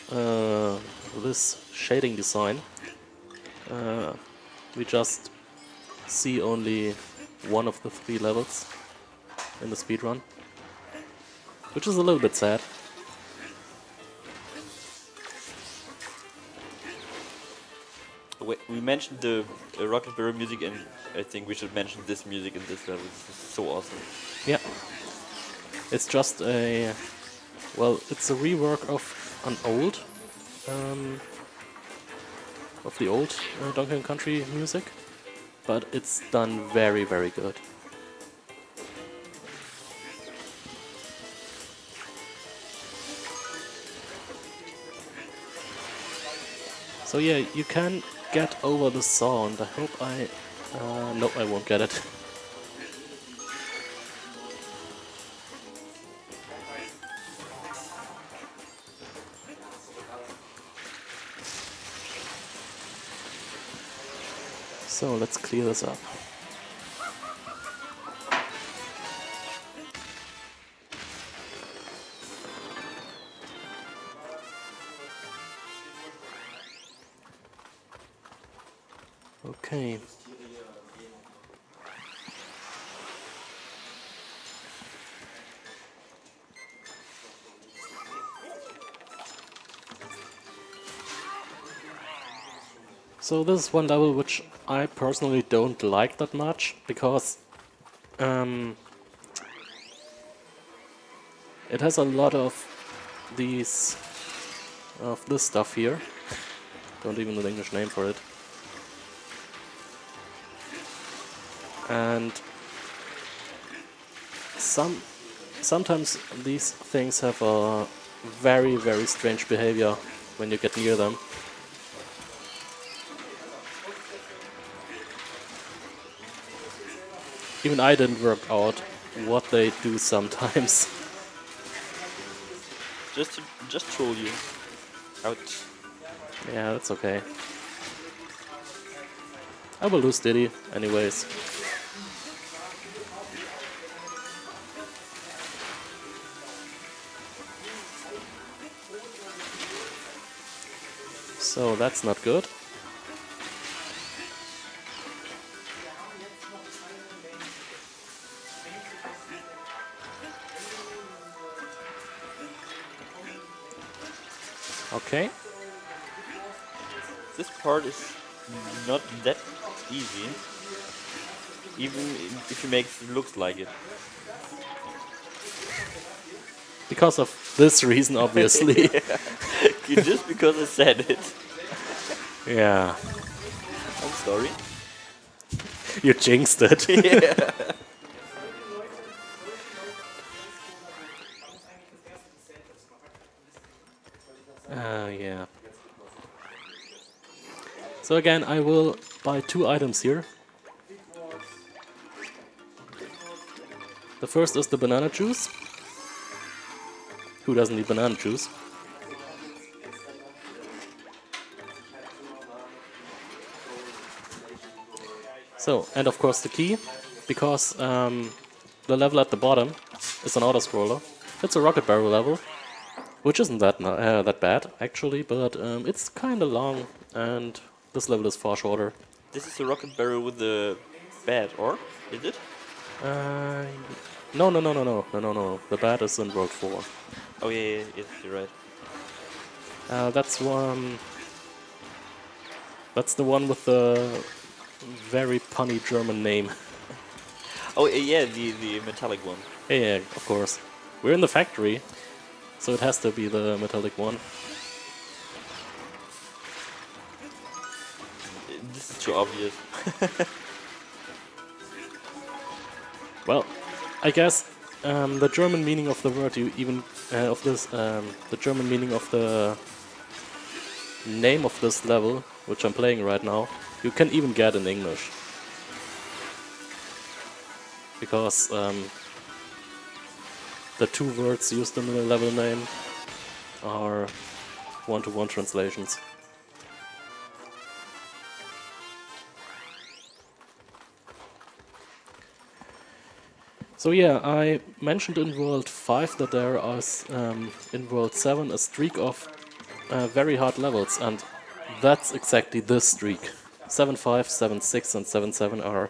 this shading design. We just see only one of the 3 levels in the speedrun, which is a little bit sad. We mentioned the Rocket Barrel music, and I think we should mention this music in this level. This is so awesome. Yeah. It's just a... well, it's a rework of an old... of the old Donkey Kong Country music, but it's done very, very good. So yeah, you can get over the sound. I hope I... no, I won't get it. So let's clear this up. Okay. So this is one level which I personally don't like that much, because it has a lot of this stuff here. Don't even know the English name for it. And sometimes these things have a very, very strange behavior when you get near them. Even I didn't work out what they do sometimes. Just troll you. Out. Yeah, that's okay. I will lose Diddy, anyways. So that's not good. Okay. This part is not that easy, even if you make it looks like it. Because of this reason, obviously. Just because I said it. Yeah. I'm sorry. You jinxed it. Yeah. Yeah. So again, I will buy 2 items here. The first is the banana juice. Who doesn't need banana juice? So, and of course the key, because the level at the bottom is an auto-scroller. It's a rocket barrel level, which isn't that bad actually, but it's kind of long, and this level is far shorter. This is a rocket barrel with the bat, or is it? No. The bat is in World 4. Oh yeah, you're right. That's one. That's the one with the very punny German name. Oh yeah, the metallic one. Yeah, of course. We're in the factory, so it has to be the metallic one. This is too obvious. Well, I guess the German meaning of the word you even of this the German meaning of the name of this level, which I'm playing right now, you can even get in English, because the 2 words used in the level name are one-to-one translations. So yeah, I mentioned in World 5 that there is in World 7 a streak of very hard levels, and that's exactly this streak. 7-5, 7-6 and 7-7 are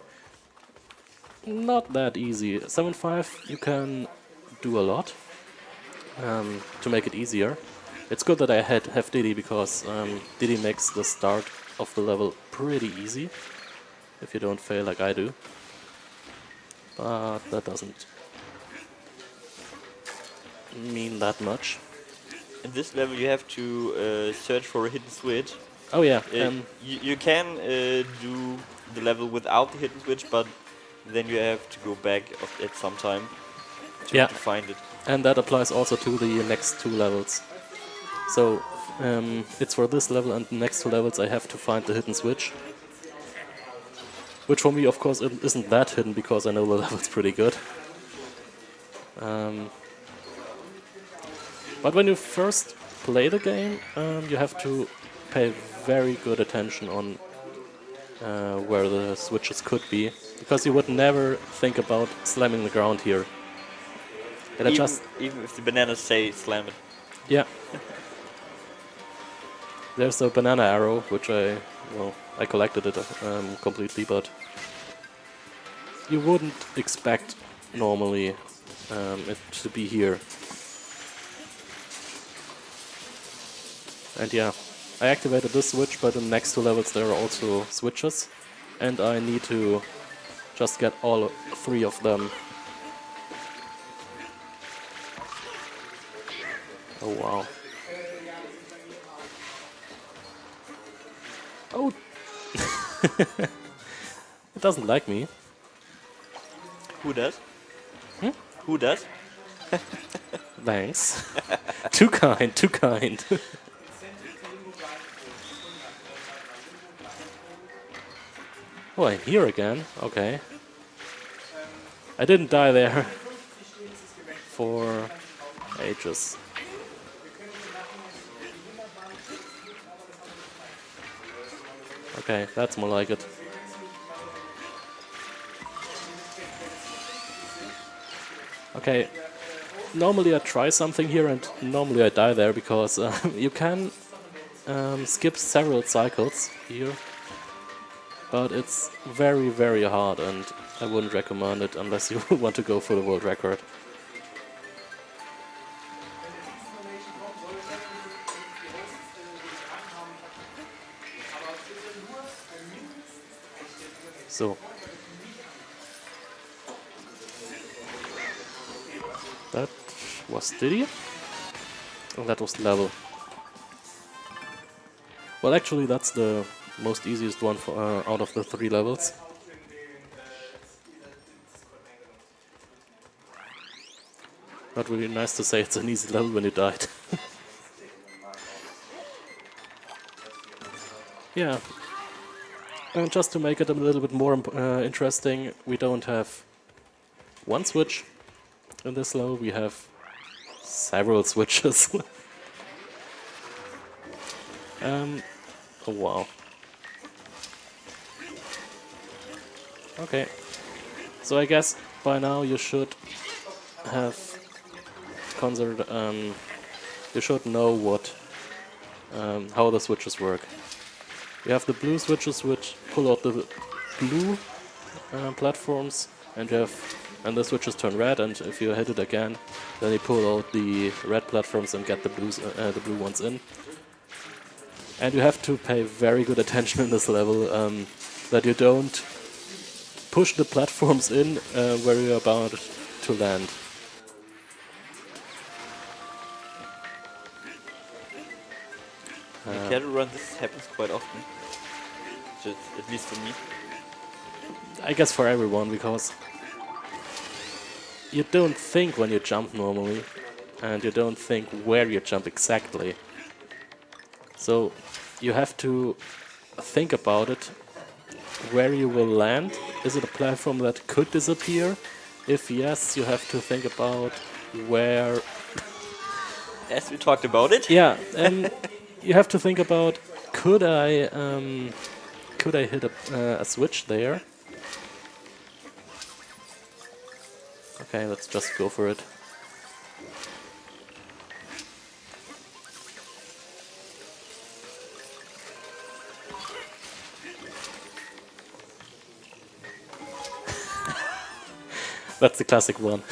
not that easy. 7-5 you can do a lot to make it easier. It's good that I have Diddy, because Diddy makes the start of the level pretty easy if you don't fail like I do. But that doesn't mean that much. In this level you have to search for a hidden switch. Oh yeah. You can do the level without the hidden switch, but then you have to go back at some time to find it. And that applies also to the next 2 levels. So it's for this level and the next 2 levels I have to find the hidden switch. Which for me, of course, isn't that hidden, because I know the level's pretty good. But when you first play the game, you have to pay very good attention on where the switches could be, because you would never think about slamming the ground here. And even if the bananas say slam it. Yeah. There's a banana arrow, which I collected it completely, but you wouldn't expect normally it to be here. And yeah, I activated this switch, but in the next 2 levels there are also switches, and I need to just get all 3 of them. Oh wow. Oh! It doesn't like me. Who does? Hmm? Who does? Thanks. Too kind, too kind. Oh, I'm here again. Okay. I didn't die there for ages. Okay, that's more like it. Okay, normally I try something here and normally I die there because you can skip several cycles here, but it's very, very hard and I wouldn't recommend it unless you want to go for the world record. So. That was Diddy, and that was level. Well, actually, that's the most easiest one for, out of the 3 levels. Not really nice to say it's an easy level when you died. Yeah. And just to make it a little bit more interesting, we don't have one switch. In this level we have several switches. Oh wow. Okay. So I guess by now you should have considered, you should know what, how the switches work. You have the blue switches which pull out the blue platforms, and you have the switches turn red, and if you hit it again, then you pull out the red platforms and get the blue ones in. And you have to pay very good attention in this level that you don't push the platforms in where you're about to land. In Shadowrun this happens quite often, just at least for me. I guess for everyone, because you don't think when you jump normally, and you don't think where you jump exactly. So you have to think about it, where you will land. Is it a platform that could disappear? If yes, you have to think about where... As we talked about it? Yeah, and you have to think about, could I hit a switch there? Okay, let's just go for it. That's the classic one.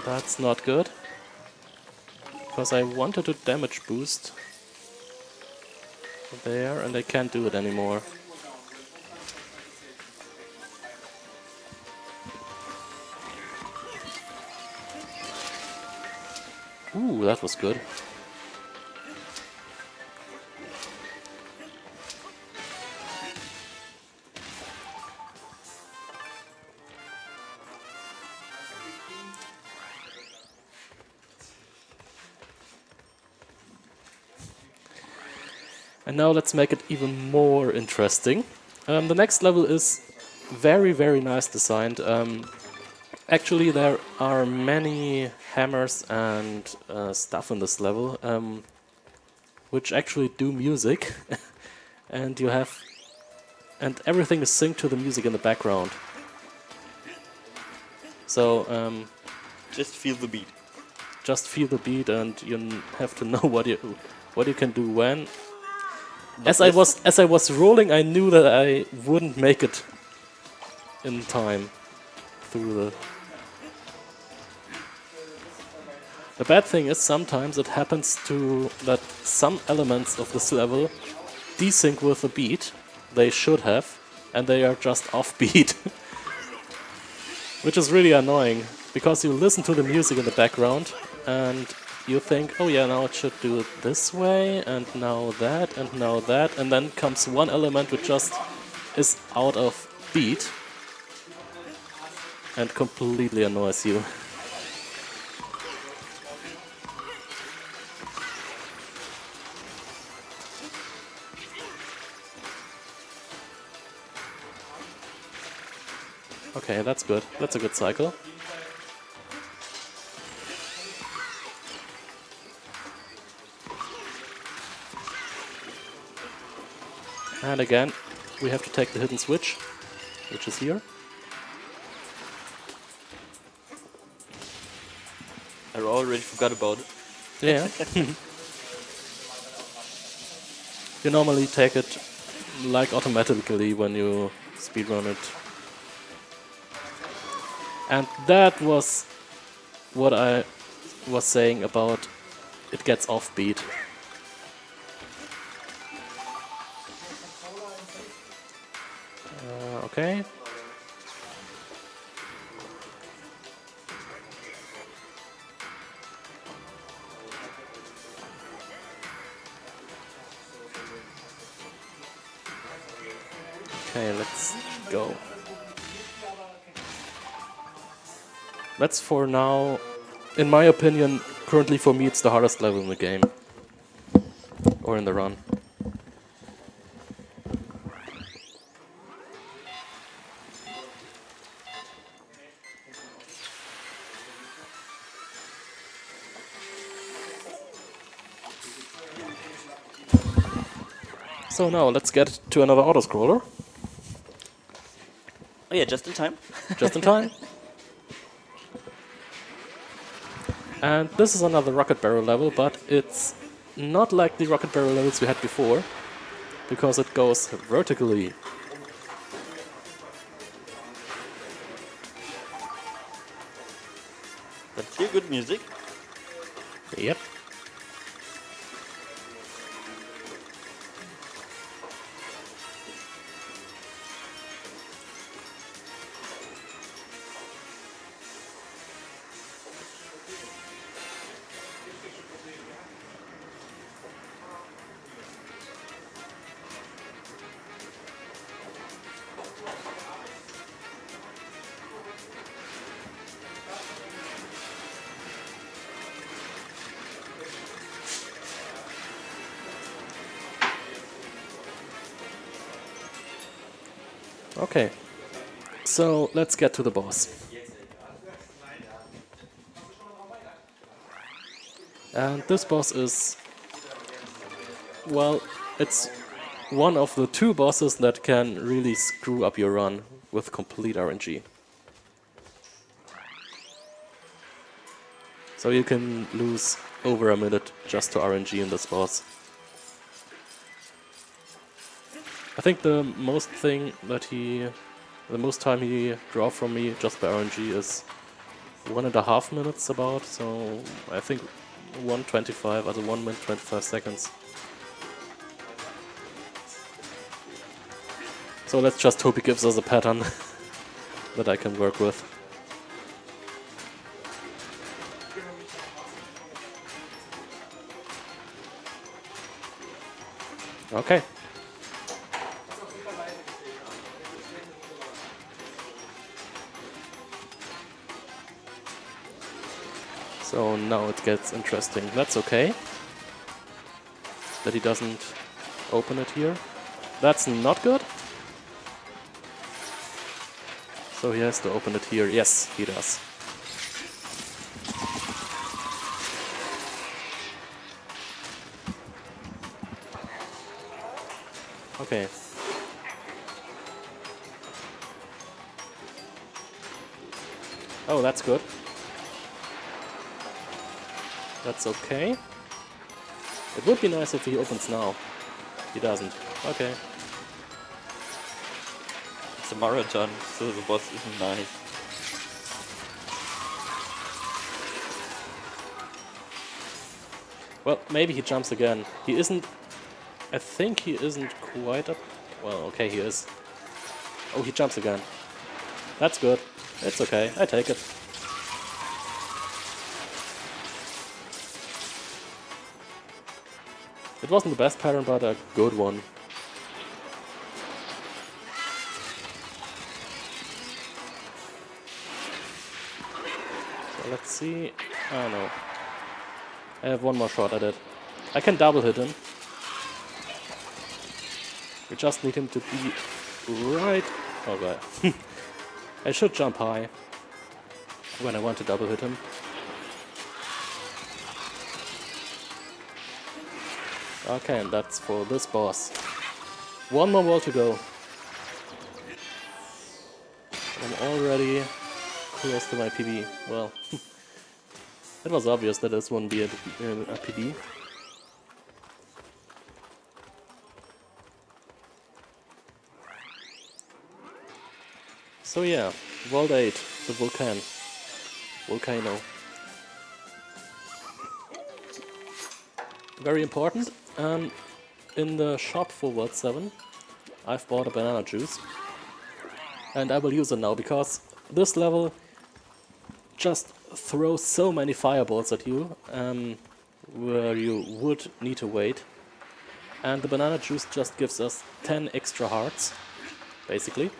That's not good, because I wanted to damage boost there, and I can't do it anymore. Ooh, that was good. And now let's make it even more interesting. The next level is very, very nice designed. Actually, there are many hammers and stuff in this level, which actually do music, and everything is synced to the music in the background. So just feel the beat. Just feel the beat, and you have to know what you can do when. As I was rolling, I knew that I wouldn't make it in time through the. The bad thing is sometimes it happens that some elements of this level desync with the beat. They should have, and they are just off beat, which is really annoying because you listen to the music in the background and you think, oh yeah, now it should do it this way, and now that, and then comes one element which just is out of beat. and completely annoys you. Okay, that's good. That's a good cycle. And again, we have to take the hidden switch, which is here. I already forgot about it. Yeah. You normally take it like automatically when you speedrun it. And that was what I was saying about it gets offbeat. Okay. Okay, let's go. That's for now, in my opinion, currently for me it's the hardest level in the game. Or in the run. So now let's get to another auto-scroller. Oh yeah, just in time. Just in time. And this is another rocket barrel level, but it's not like the rocket barrel levels we had before, because it goes vertically. But still good music. Yep. Okay, so let's get to the boss. And this boss is, well, it's one of the two bosses that can really screw up your run with complete RNG. So you can lose over a minute just to RNG in this boss. I think the most time he draw from me just by RNG is 1.5 minutes about, so I think 1:25, also 1 minute 25 seconds. So let's just hope he gives us a pattern that I can work with. Okay. So now it gets interesting. That's okay. That he doesn't open it here. That's not good. So he has to open it here. Yes, he does. Okay. Oh, that's good. That's okay. It would be nice if he opens now. He doesn't. Okay. It's a marathon, so the boss isn't nice. Well, maybe he jumps again. He isn't... I think he isn't quite up... Well, okay, he is. Oh, he jumps again. That's good. It's okay. I take it. It wasn't the best pattern, but a good one. see? Oh no. I have one more shot at it. I can double hit him. We just need him to be right... Oh god. I should jump high when I want to double hit him. Okay, and that's for this boss. One more wall to go. I'm already close to my PB. Well, it was obvious that this wouldn't be a PB. So yeah, World 8, the volcano. Very important. In the shop for World 7, I've bought a banana juice. And I will use it now, because this level just throws so many fireballs at you, where you would need to wait. And the banana juice just gives us 10 extra hearts, basically.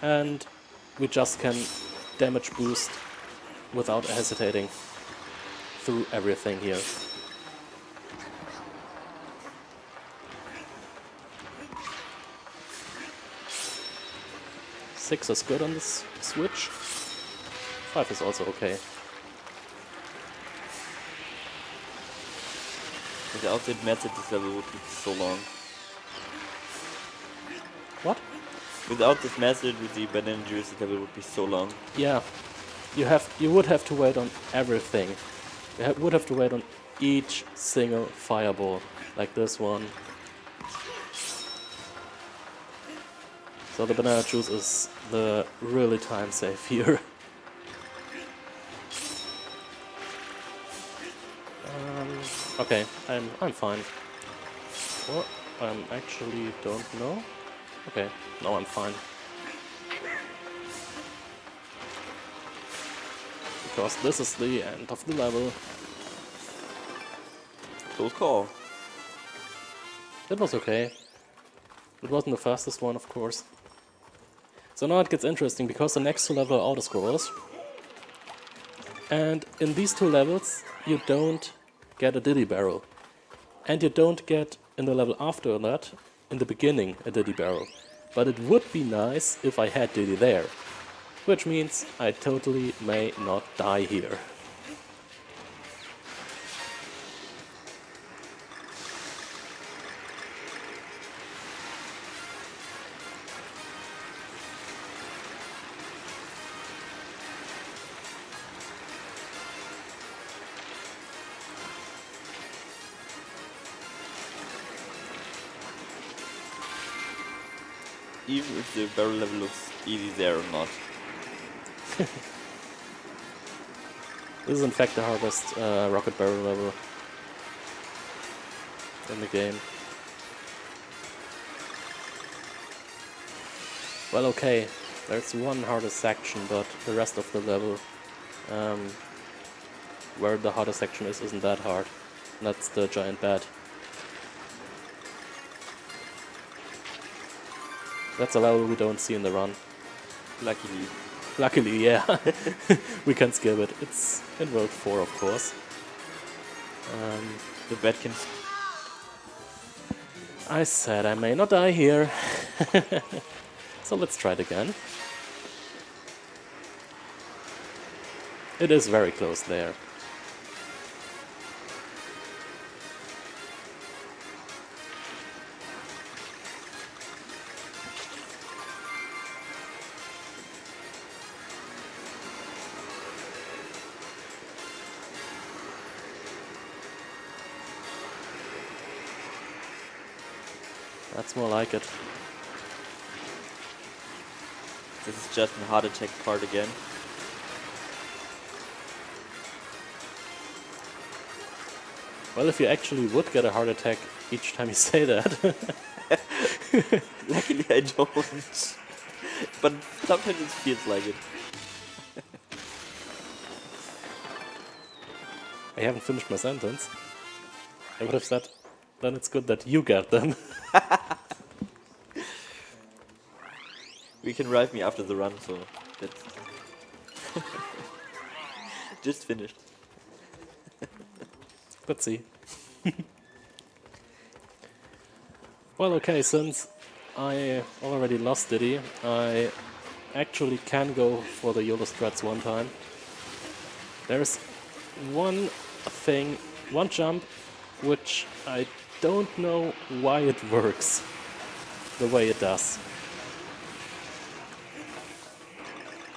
And we just can damage boost without hesitating through everything here. Six is good on this switch. 5 is also okay. Without that method, this level would be so long. What? Without this method with the banana juice, the level would be so long. Yeah, you would have to wait on everything. You would have to wait on each single fireball, like this one. So the banana juice is the really time safe here. Okay, I'm fine. Or I actually don't know. Okay, no, I'm fine. Because this is the end of the level. Close call. It was okay. It wasn't the fastest one, of course. So now it gets interesting, because the next two levels are auto-scrollers. And in these two levels, you don't get a Diddy barrel. And you don't get, in the level after that, in the beginning, a Diddy barrel. But it would be nice if I had Diddy there. Which means I totally may not die here. Even if the barrel level looks easy there or not. This is in fact the hardest rocket barrel level in the game. Well, okay, there's one hardest section, but the rest of the level, where the hardest section is, isn't that hard. And that's the giant bat. That's a level we don't see in the run. Luckily. Luckily, yeah. We can skip it. It's in World 4, of course. The bat can... I said I may not die here. So let's try it again. It is very close there. That's more like it. This is just a heart attack part again. Well, if you actually would get a heart attack each time you say that. Luckily I don't. But sometimes it feels like it. I haven't finished my sentence. I would have said, then it's good that you get them. We can revive me after the run, so that's... Just finished. Let's see. Well, okay, since I already lost Diddy, I actually can go for the YOLO strats one time. There's one thing, one jump, which I don't know why it works the way it does.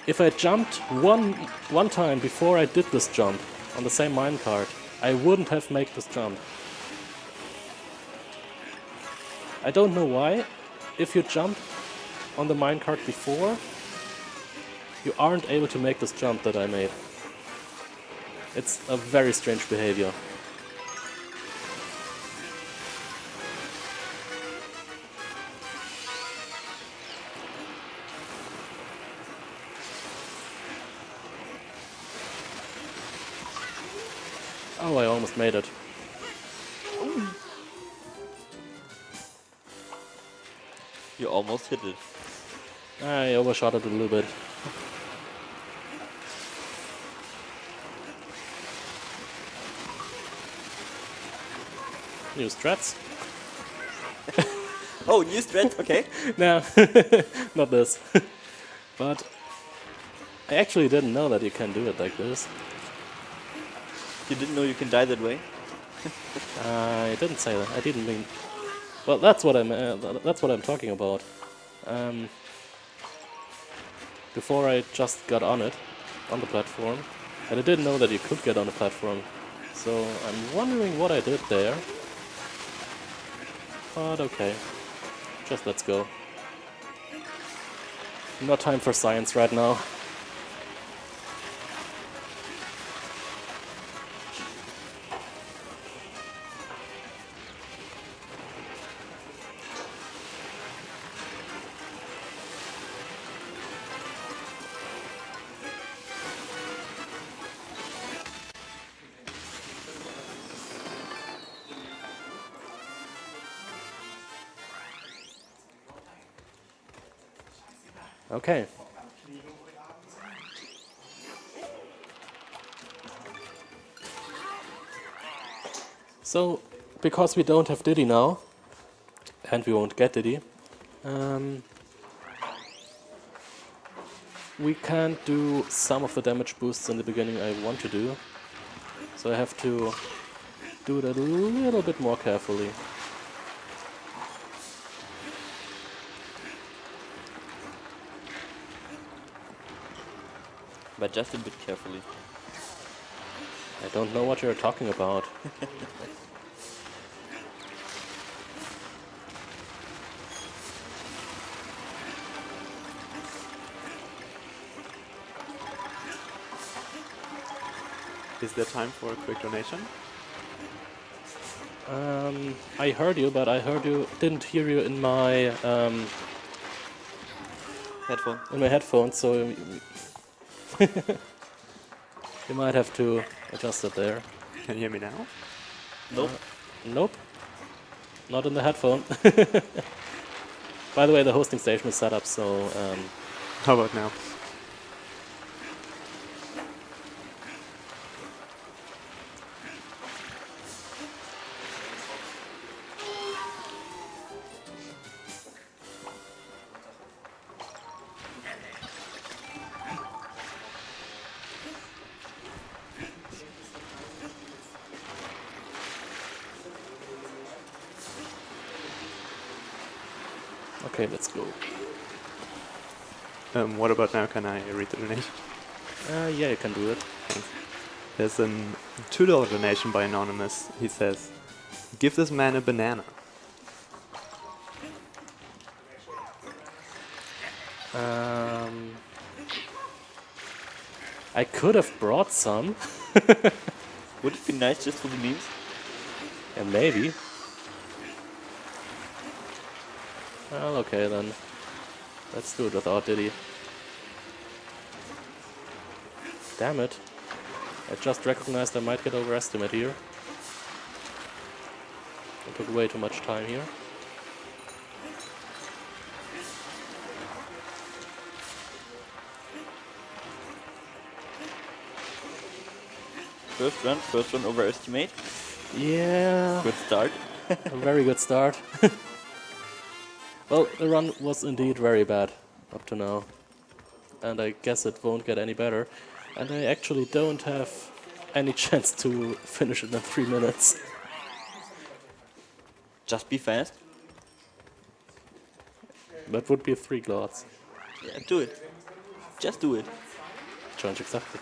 If I jumped one time before I did this jump on the same minecart, I wouldn't have made this jump. I don't know why. If you jump on the minecart before, you aren't able to make this jump that I made. It's a very strange behavior. Oh, I almost made it. You almost hit it. I overshot it a little bit. New strats? Oh, new strat, okay. No, not this. But I actually didn't know that you can do it like this. You didn't know you can die that way? I didn't say that. I didn't mean. Well, that's what I'm talking about. Before I just got on it, on the platform, and I didn't know that you could get on the platform. So I'm wondering what I did there. But okay, just let's go. Not time for science right now. Okay. So, because we don't have Diddy now, and we won't get Diddy, we can't do some of the damage boosts in the beginning I want to do. So I have to do it a little bit more carefully. But just a bit carefully. I don't know what you're talking about. Is there time for a quick donation? I heard you, but didn't hear you in my headphones, so you might have to adjust it there. Can you hear me now? Nope. Nope. Not in the headphone. By the way, the hosting station is set up, so How about now? okay, let's go. What about now? Can I read the donation? Yeah, you can do it. There's a $2 donation by Anonymous. He says, "Give this man a banana." I could have brought some. Would it be nice just for the memes? Yeah, maybe. Well, okay then. Let's do it without Diddy. Damn it. I just recognized I might get overestimated here. I took way too much time here. First run overestimate. Yeah, Good start. a very good start. Well, the run was indeed very bad up to now. And I guess it won't get any better. And I actually don't have any chance to finish it in 3 minutes. Just be fast. That would be 3 glots. Yeah, do it. Just do it. Challenge accepted.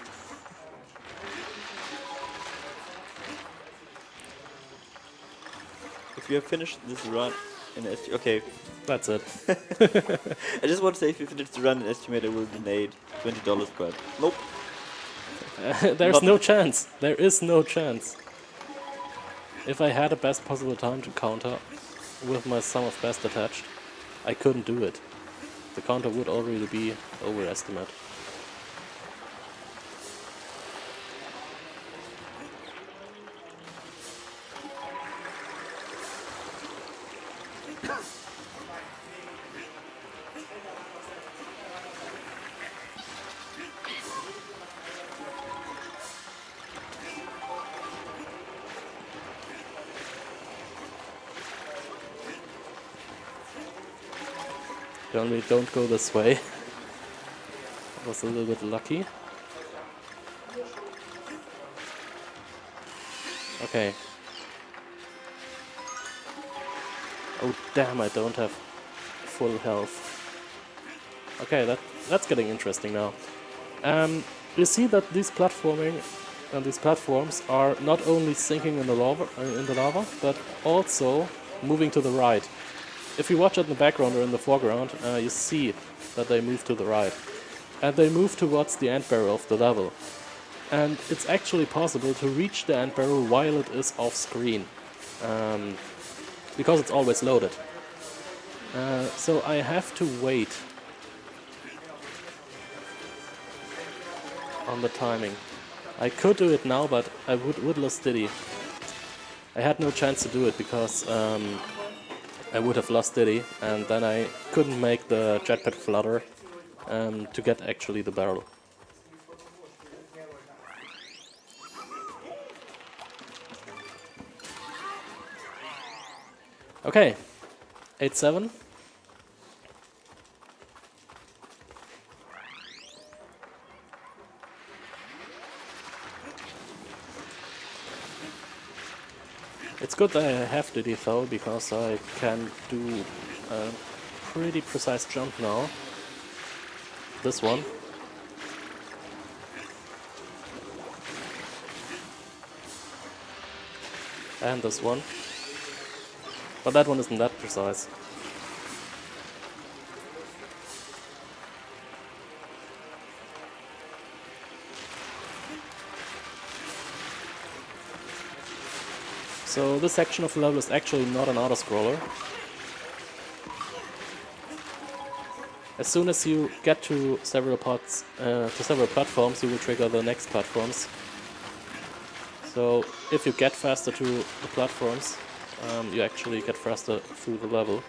If you have finished this run in okay. That's it. I just want to say if you finish the run in estimate, I will donate $20, but nope. There's Not- no chance. There is no chance. If I had a best possible time to counter with my sum of best attached, I couldn't do it. The counter would already be overestimate. Only don't go this way. I was a little bit lucky. Okay. Oh damn, I don't have full health. Okay, that's getting interesting now. You see that these platforming and these platforms are not only sinking in the lava, but also moving to the right. If you watch it in the background or in the foreground, you see that they move to the right. And they move towards the end barrel of the level. And it's actually possible to reach the end barrel while it is off screen. Because it's always loaded. So I have to wait on the timing. I could do it now, but I would lose Diddy. I had no chance to do it because I would have lost Diddy, and then I couldn't make the jetpack flutter to get actually the barrel. Okay, 8-7. It's good that I have Diddy though, because I can do a pretty precise jump now. This one. And this one. But that one isn't that precise. So this section of the level is actually not an auto-scroller. As soon as you get to several platforms, you will trigger the next platforms. So if you get faster to the platforms, you actually get faster through the level.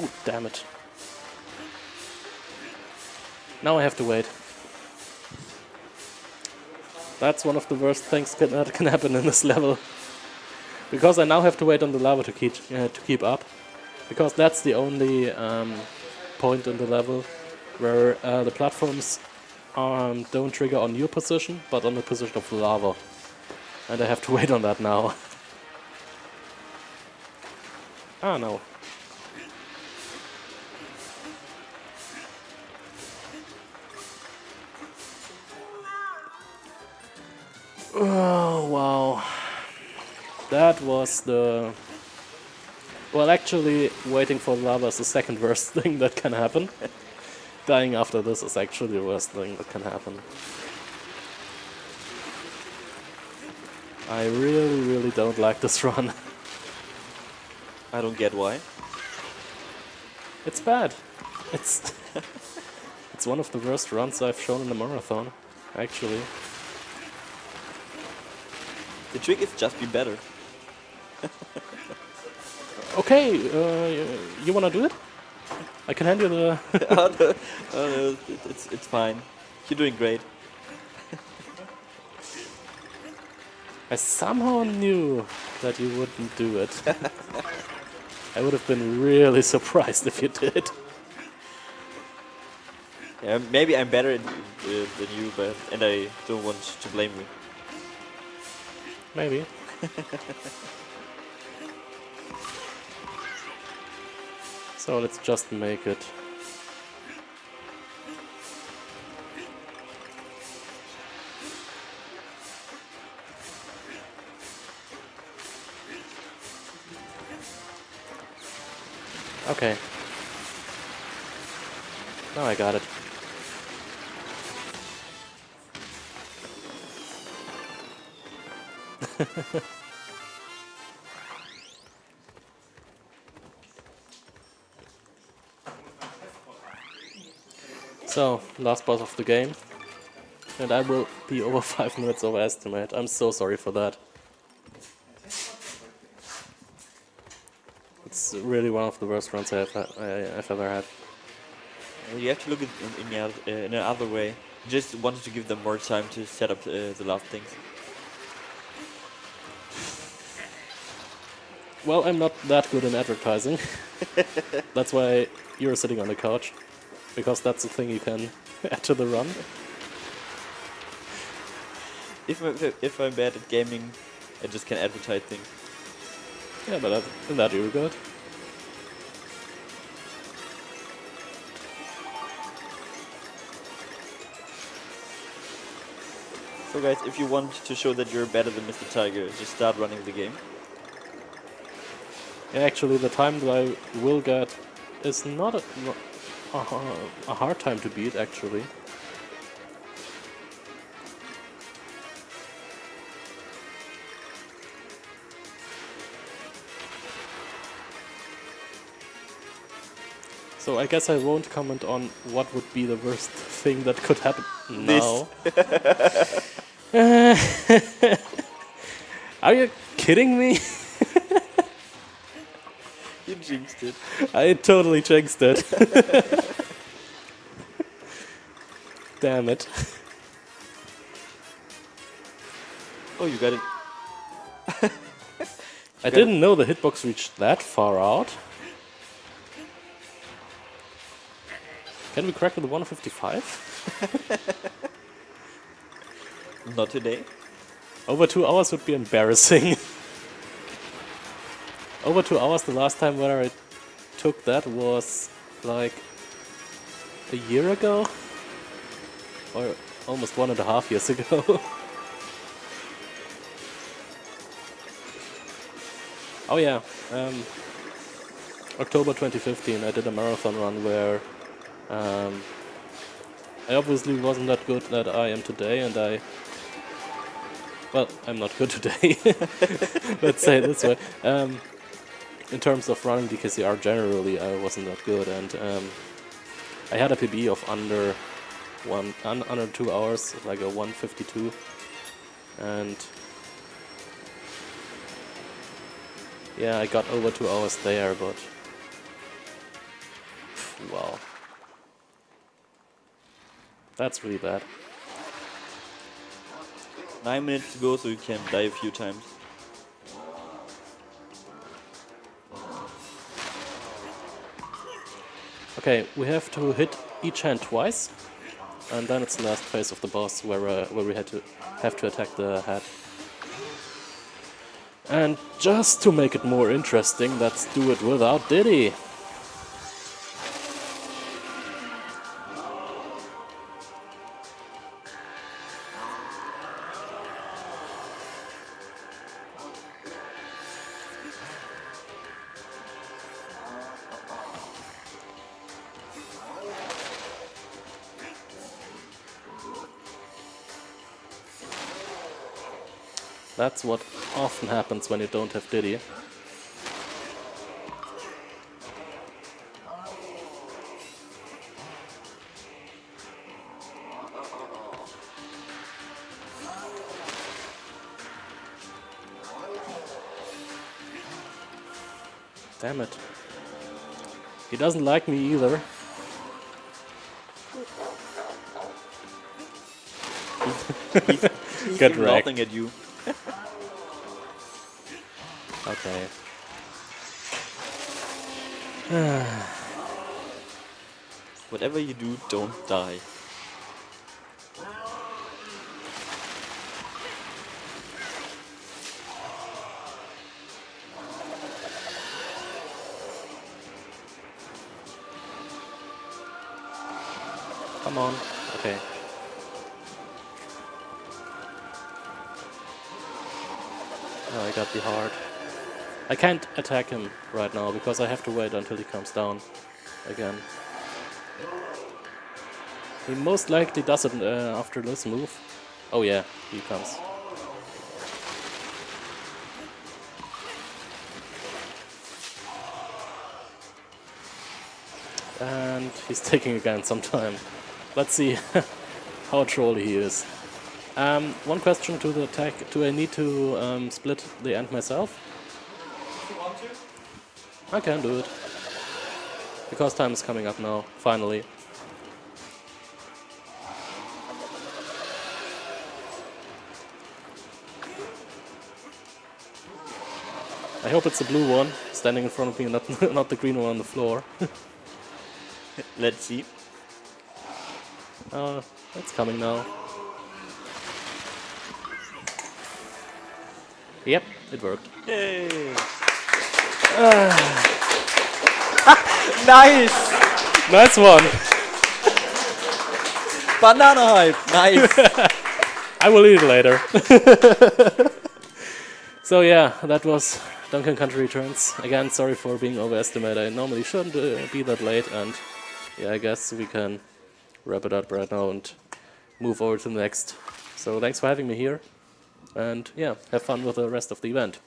Oh, damn it. Now I have to wait. That's one of the worst things that can happen in this level. Because I now have to wait on the lava to keep up. Because that's the only point in the level where the platforms don't trigger on your position, but on the position of the lava. And I have to wait on that now. Ah, no. Oh, wow. That was the... Well, actually, waiting for lava is the second worst thing that can happen. Dying after this is actually the worst thing that can happen. I really, really don't like this run. I don't get why. It's bad. It's it's one of the worst runs I've shown in the marathon, actually. The trick is just be better. Okay, you wanna do it? I can hand you the... No, it's fine. You're doing great. I somehow knew that you wouldn't do it. I would have been really surprised if you did. Yeah, maybe I'm better than you, but and I don't want to blame you. Maybe. So let's just make it. Okay. Now I got it. So, last boss of the game. And I will be over 5 minutes over estimate. I'm so sorry for that. It's really one of the worst runs I've ever had. You have to look at it in another way. Just wanted to give them more time to set up the last things. Well, I'm not that good in advertising. That's why you're sitting on the couch. Because that's the thing you can add to the run. If I'm bad at gaming, I just can advertise things. Yeah, but in that you're good. So guys, if you want to show that you're better than Mr. Tiger, just start running the game. Yeah, actually the time that I will get is not a hard time to beat, actually. So I guess I won't comment on what would be the worst thing that could happen now. Are you kidding me? You jinxed it. I totally jinxed it. Damn it. Oh, you got it. I didn't know the hitbox reached that far out. Can we crack the 155? Not today. Over 2 hours would be embarrassing. Over 2 hours, the last time where I took that was like a year ago? Or almost 1.5 years ago. Oh yeah, October 2015 I did a marathon run where I obviously wasn't that good that I am today, and well, I'm not good today, let's say it this way. In terms of running DKCR generally, I wasn't that good, and I had a PB of under 2 hours, like a 1:52, and yeah, I got over 2 hours there, but wow, that's really bad. 9 minutes to go, so you can die a few times. Okay, we have to hit each hand twice, and then it's the last phase of the boss where we have to attack the head. And just to make it more interesting, let's do it without Diddy. That's what often happens when you don't have Diddy. Damn it. He doesn't like me either. He's Get even wrecked. laughing at you. Okay. Whatever you do, don't die. Come on. Okay. Oh, I got the heart. I can't attack him right now because I have to wait until he comes down again. He most likely does it after this move. Oh yeah, he comes. And he's taking again some time. Let's see how trolly he is. One question to the attack. Do I need to split the end myself? If you want to. I can do it. Because time is coming up now, finally. I hope it's the blue one standing in front of me and not the green one on the floor. Let's see. It's coming now. Yep, it worked. Yay! Nice! Nice one! Banana hype! Nice! I will eat it later. So yeah, that was Donkey Kong Country Returns. Again, sorry for being overestimated. I normally shouldn't be that late, and yeah, I guess we can wrap it up right now and move over to the next. So thanks for having me here, and yeah, have fun with the rest of the event.